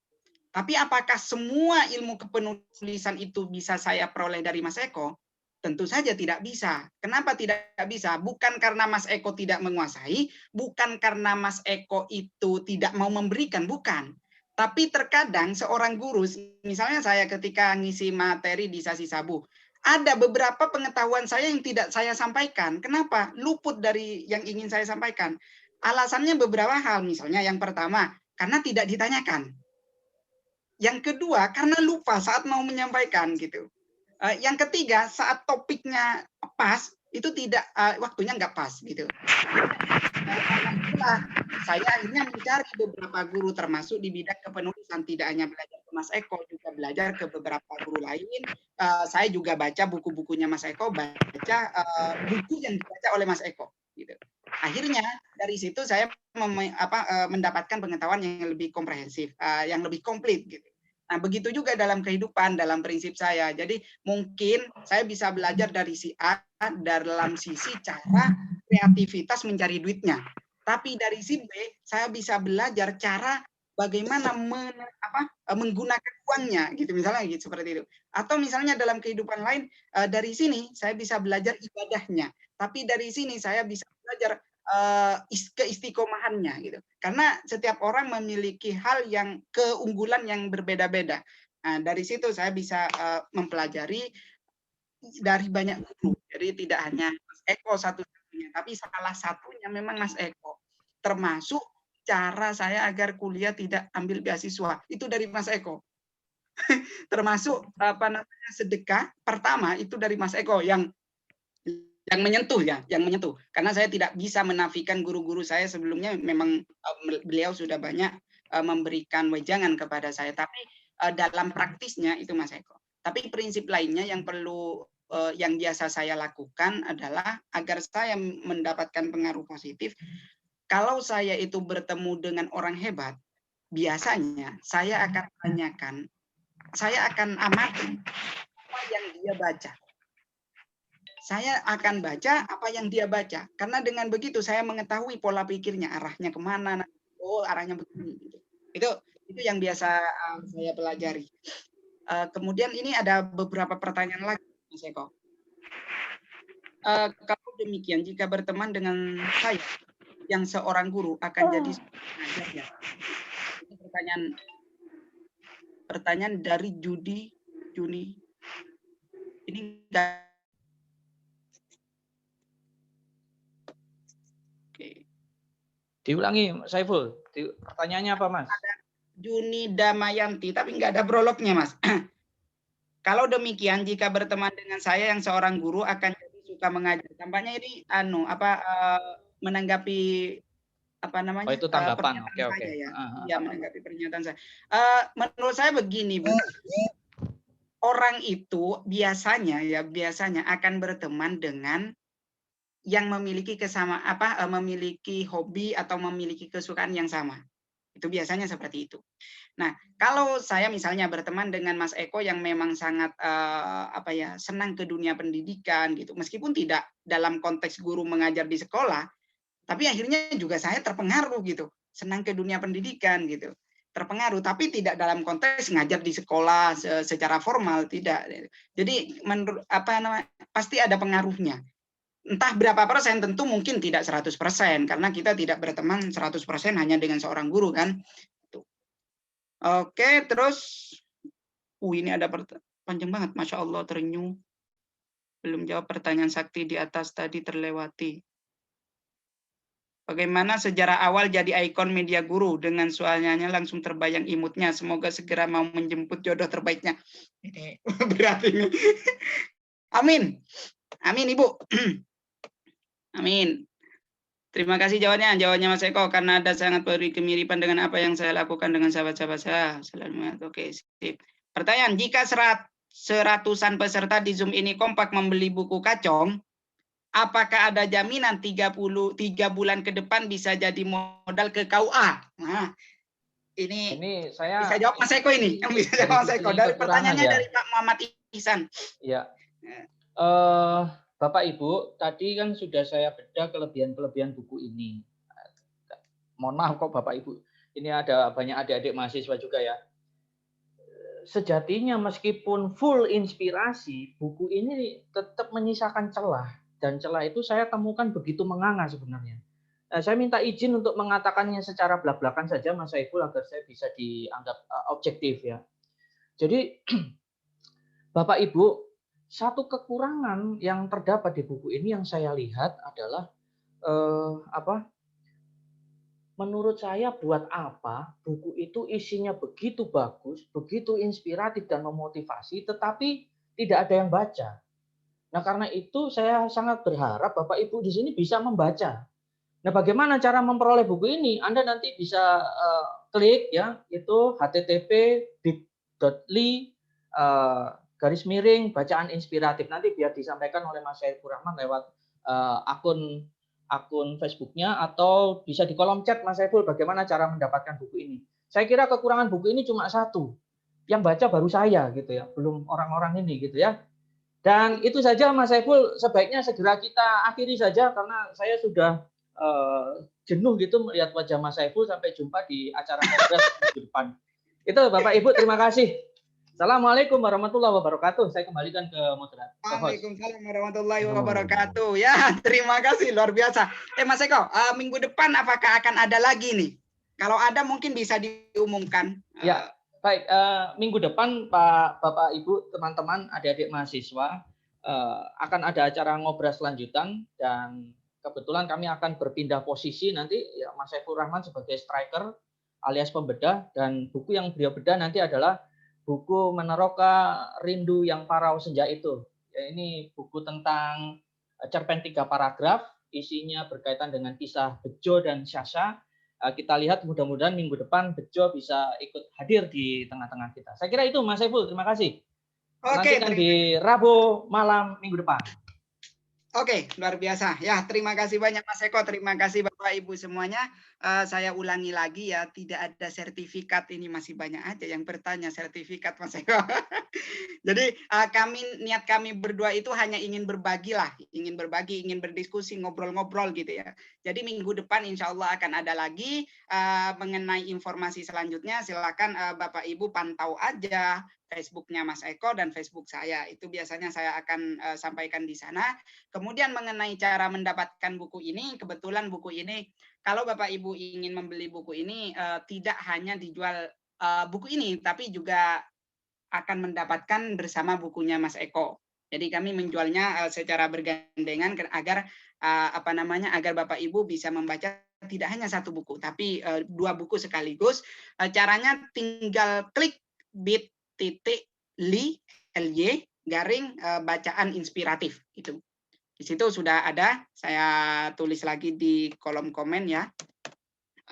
B: Tapi apakah semua ilmu kepenulisan itu bisa saya peroleh dari Mas Eko? Tentu saja tidak bisa. Kenapa tidak bisa? Bukan karena Mas Eko tidak menguasai, bukan karena Mas Eko itu tidak mau memberikan, bukan. Tapi terkadang seorang guru, misalnya saya ketika ngisi materi di Sasi Sabu, ada beberapa pengetahuan saya yang tidak saya sampaikan. Kenapa? Luput dari yang ingin saya sampaikan. Alasannya beberapa hal. Misalnya yang pertama, karena tidak ditanyakan. Yang kedua, karena lupa saat mau menyampaikan gitu. Yang ketiga, saat topiknya pas, itu tidak waktunya nggak pas gitu. Itulah saya akhirnya mencari beberapa guru, termasuk di bidang kepenulisan. Tidak hanya belajar ke Mas Eko, juga belajar ke beberapa guru lain. Saya juga baca buku-bukunya Mas Eko, baca buku yang dibaca oleh Mas Eko. Gitu. Akhirnya dari situ saya mendapatkan pengetahuan yang lebih komprehensif, yang lebih komplit. Gitu. Nah, begitu juga dalam kehidupan, dalam prinsip saya. Jadi mungkin saya bisa belajar dari si A dalam sisi cara kreativitas mencari duitnya. Tapi dari si B, saya bisa belajar cara bagaimana menggunakan uangnya, gitu misalnya gitu seperti itu. Atau misalnya dalam kehidupan lain, dari sini saya bisa belajar ibadahnya. Tapi dari sini saya bisa belajar keistiqomahannya gitu. Karena setiap orang memiliki hal yang keunggulan yang berbeda-beda. Nah, dari situ saya bisa mempelajari dari banyak guru. Jadi tidak hanya Mas Eko satu-satunya, tapi salah satunya memang Mas Eko. Termasuk cara saya agar kuliah tidak ambil beasiswa. Itu dari Mas Eko. Termasuk sedekah pertama itu dari Mas Eko yang menyentuh ya, yang menyentuh. Karena saya tidak bisa menafikan guru-guru saya sebelumnya, memang beliau sudah banyak memberikan wejangan kepada saya, tapi dalam praktisnya itu Mas Eko. Tapi prinsip lainnya yang perlu yang biasa saya lakukan adalah agar saya mendapatkan pengaruh positif. Kalau saya itu bertemu dengan orang hebat, biasanya saya akan tanyakan, saya akan amati apa yang dia baca. Saya akan baca apa yang dia baca. Karena dengan begitu saya mengetahui pola pikirnya, arahnya kemana. Oh, arahnya begini. Itu yang biasa saya pelajari. Kemudian ini ada beberapa pertanyaan lagi, Mas Eko. Kalau demikian, jika berteman dengan saya yang seorang guru akan jadi pengajar ya. Ini pertanyaan dari Juni. Ini
A: Diulangi, Saiful. Pertanyaannya apa, Mas?
B: Ada Juni Damayanti, tapi nggak ada prolognya, Mas. Kalau demikian, jika berteman dengan saya yang seorang guru akan jadi suka mengajar. Tampaknya ini menanggapi apa namanya?
A: Oh, itu tanggapan. Oke.
B: Ya. Ya, menanggapi pernyataan saya. Menurut saya begini, Bu. Orang itu biasanya akan berteman dengan yang memiliki memiliki hobi atau memiliki kesukaan yang sama. Itu biasanya seperti itu. Nah, kalau saya misalnya berteman dengan Mas Eko yang memang sangat senang ke dunia pendidikan gitu, meskipun tidak dalam konteks guru mengajar di sekolah, tapi akhirnya juga saya terpengaruh gitu, senang ke dunia pendidikan gitu. Terpengaruh, tapi tidak dalam konteks ngajar di sekolah secara formal, tidak. Jadi menurut pasti ada pengaruhnya. Entah berapa persen, tentu mungkin tidak 100%, karena kita tidak berteman 100% hanya dengan seorang guru kan. Oke, terus ini ada panjang banget, Masya Allah, terenyuh. Belum jawab pertanyaan Sakti di atas tadi, terlewati. Bagaimana sejarah awal jadi ikon media guru, dengan suaranya langsung terbayang imutnya. Semoga segera mau menjemput jodoh terbaiknya. Ini berat ini. Amin. Amin, Ibu. Amin. Terima kasih jawabannya Mas Eko, karena ada sangat berkemiripan dengan apa yang saya lakukan dengan sahabat-sahabat saya. Oke, sip. Pertanyaan, jika seratusan peserta di Zoom ini kompak membeli buku Kacong, apakah ada jaminan 3 bulan ke depan bisa jadi modal ke KUA? Nah, ini saya bisa jawab Mas Eko ini. Yang bisa jawab Mas Eko. Dari pertanyaannya ya? Dari Pak Muhammad Ihsan.
A: Iya. Bapak Ibu, tadi kan sudah saya bedah kelebihan-kelebihan buku ini. Mohon maaf kok Bapak Ibu, ini ada banyak adik-adik mahasiswa juga ya. Sejatinya meskipun full inspirasi, buku ini tetap menyisakan celah. Dan celah itu saya temukan begitu menganga sebenarnya. Saya minta izin untuk mengatakannya secara belak-belakan saja Mas Saiful, agar saya bisa dianggap objektif ya. Jadi Bapak Ibu, satu kekurangan yang terdapat di buku ini yang saya lihat adalah menurut saya buat apa buku itu isinya begitu bagus, begitu inspiratif dan memotivasi, tetapi tidak ada yang baca. Nah, karena itu saya sangat berharap Bapak Ibu di sini bisa membaca. Nah, bagaimana cara memperoleh buku ini? Anda nanti bisa klik ya, itu http://bit.ly bacaan inspiratif. Nanti biar disampaikan oleh Mas Saiful Rahman lewat akun Facebooknya, atau bisa di kolom chat Mas Saiful bagaimana cara mendapatkan buku ini. Saya kira kekurangan buku ini cuma satu. yang baca baru saya gitu ya, belum orang-orang ini gitu ya. Dan itu saja Mas Saiful, sebaiknya segera kita akhiri saja karena saya sudah jenuh gitu melihat wajah Mas Saiful. Sampai jumpa di acara kongres minggu depan. Itu Bapak Ibu, terima kasih. Assalamualaikum warahmatullahi wabarakatuh. Saya kembalikan ke moderator.
B: Waalaikumsalam warahmatullahi wabarakatuh. Ya, terima kasih, luar biasa. Mas Eko, minggu depan apakah akan ada lagi nih? Kalau ada mungkin bisa diumumkan.
A: Ya, baik. Minggu depan Bapak Ibu, teman-teman, adik-adik mahasiswa akan ada acara ngobras lanjutan, dan kebetulan kami akan berpindah posisi nanti ya, Mas Saiful Rahman sebagai striker alias pembedah, dan buku yang beliau bedah nanti adalah buku Meneroka Rindu yang Parau Senja Itu. Ya, ini buku tentang cerpen 3 paragraf, isinya berkaitan dengan kisah Bejo dan Syasha. Kita lihat mudah-mudahan minggu depan Bejo bisa ikut hadir di tengah-tengah kita. Saya kira itu Mas Saiful, terima kasih.
B: Oke,
A: nantikan di Rabu malam minggu depan.
B: Oke, luar biasa. Ya, terima kasih banyak Mas Eko. Terima kasih Bapak Ibu semuanya. Saya ulangi lagi ya, tidak ada sertifikat. Ini masih banyak aja yang bertanya sertifikat Mas Eko. Jadi niat kami berdua itu hanya ingin berbagi lah, ingin berbagi, ingin berdiskusi, ngobrol-ngobrol gitu ya. Jadi minggu depan insya Allah akan ada lagi mengenai informasi selanjutnya. Silakan Bapak Ibu pantau aja Facebooknya Mas Eko dan Facebook saya. Itu biasanya saya akan sampaikan di sana. Kemudian mengenai cara mendapatkan buku ini, kebetulan buku ini, kalau Bapak Ibu ingin membeli buku ini, tidak hanya dijual buku ini, tapi juga akan mendapatkan bersama bukunya Mas Eko. Jadi kami menjualnya secara bergandengan agar agar Bapak Ibu bisa membaca tidak hanya satu buku, tapi 2 buku sekaligus. Caranya tinggal klik bit.ly bacaan inspiratif itu. Di situ sudah ada, saya tulis lagi di kolom komen ya.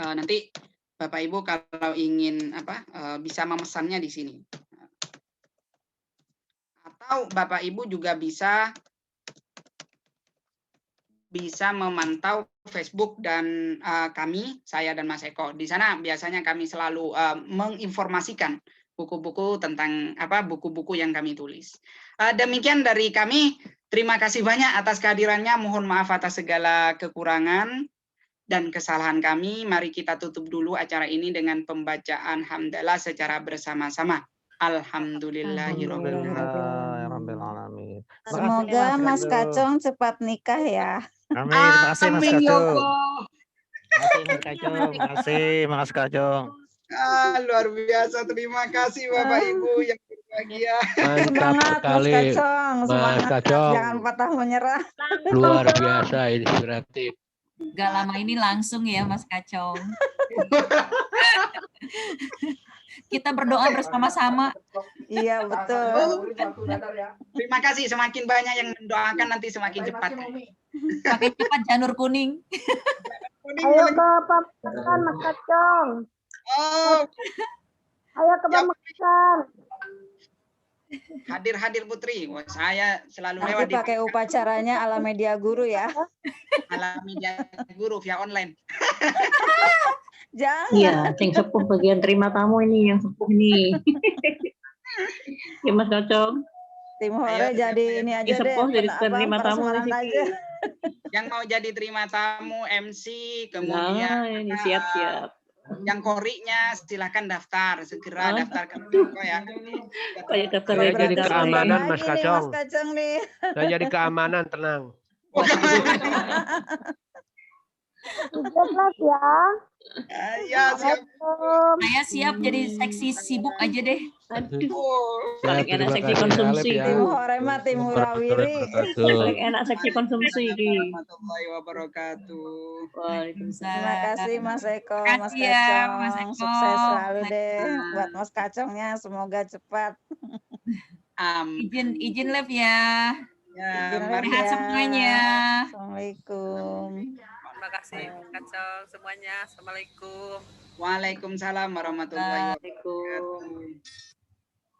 B: Nanti Bapak Ibu kalau ingin bisa memesannya di sini. Atau Bapak Ibu juga bisa memantau Facebook dan kami, saya dan Mas Eko. Di sana biasanya kami selalu menginformasikan buku-buku tentang buku-buku yang kami tulis. Demikian dari kami. Terima kasih banyak atas kehadirannya. Mohon maaf atas segala kekurangan dan kesalahan kami. Mari kita tutup dulu acara ini dengan pembacaan hamdalah secara bersama-sama. Alhamdulillahirabbil
E: alamin.
F: Semoga Mas Kacong cepat nikah ya.
E: Amin. Terima kasih Mas Kacong.
A: Mas Kacong.
E: Terima kasih Mas Kacong.
B: Luar biasa. Terima kasih Bapak Ibu yang berbahagia.
F: Semangat Mas Kacong.
D: Mas Kacong.
F: Jangan patah menyerah.
D: Luar biasa, inspiratif.
G: Gak lama ini langsung ya Mas Kacong. Kita berdoa bersama-sama.
F: Iya betul.
B: Terima kasih. Semakin banyak yang mendoakan nanti semakin cepat.
G: Semakin cepat janur kuning.
H: Ayo ke pemakaman Mas Kacong.
B: Oh,
H: Ayo ke pemakaman.
B: hadir Putri. Wah, saya selalu
F: Nanti
B: lewat
F: pakai upacaranya ala media guru ya.
B: ala media guru via online.
F: Jangan.
I: Iya, yang sepuh bagian terima tamu ini, yang sepuh nih. Ya Mas Kacong.
F: Tim Hore jadi ini aja deh.
I: Sepuh jadi terima tamu di
F: prasmanan
I: sini.
F: aja.
B: Yang mau jadi terima tamu, MC,
I: Nah,
B: kemudian
I: ini siap-siap.
B: yang koriknya silakan daftar, segera daftar ke Toko ya.
I: Kayak daftar
D: Saya
I: lagi
D: jadi
I: daftar
D: keamanan,
I: lagi.
D: Mas
F: Lagi nih,
D: Kacong.
F: Mas Kacong nih.
D: Saya jadi keamanan, tenang.
H: Sukses ya.
B: Ya, siap.
G: Saya siap jadi seksi sibuk aja deh.
I: Aduh,
B: Oh,
I: paling
D: Ya,
I: enak
D: terima
I: seksi
D: kasih,
I: konsumsi.
D: Alif, ya.
F: Tim Hore mah tim Hurawiri.
I: Paling enak seksi konsumsi.
B: warahmatullahi wabarakatuh.
F: Terima
G: Waalaikumsalam.
F: kasih Mas Eko,
G: Terima
F: Mas
G: kasih ya,
F: Kacong.
G: Mas Eko.
F: Sukses selalu
G: Mas
F: deh
G: Eko.
F: buat Mas Kacongnya. Semoga cepat.
G: Izin live ya.
B: Ya,
F: Izin
B: mari.
F: live
G: Sehat
F: ya.
G: semuanya.
F: Assalamualaikum.
J: Terima kasih Kacong semuanya. Assalamualaikum.
B: Waalaikumsalam warahmatullahi
I: Assalamualaikum.
B: wabarakatuh.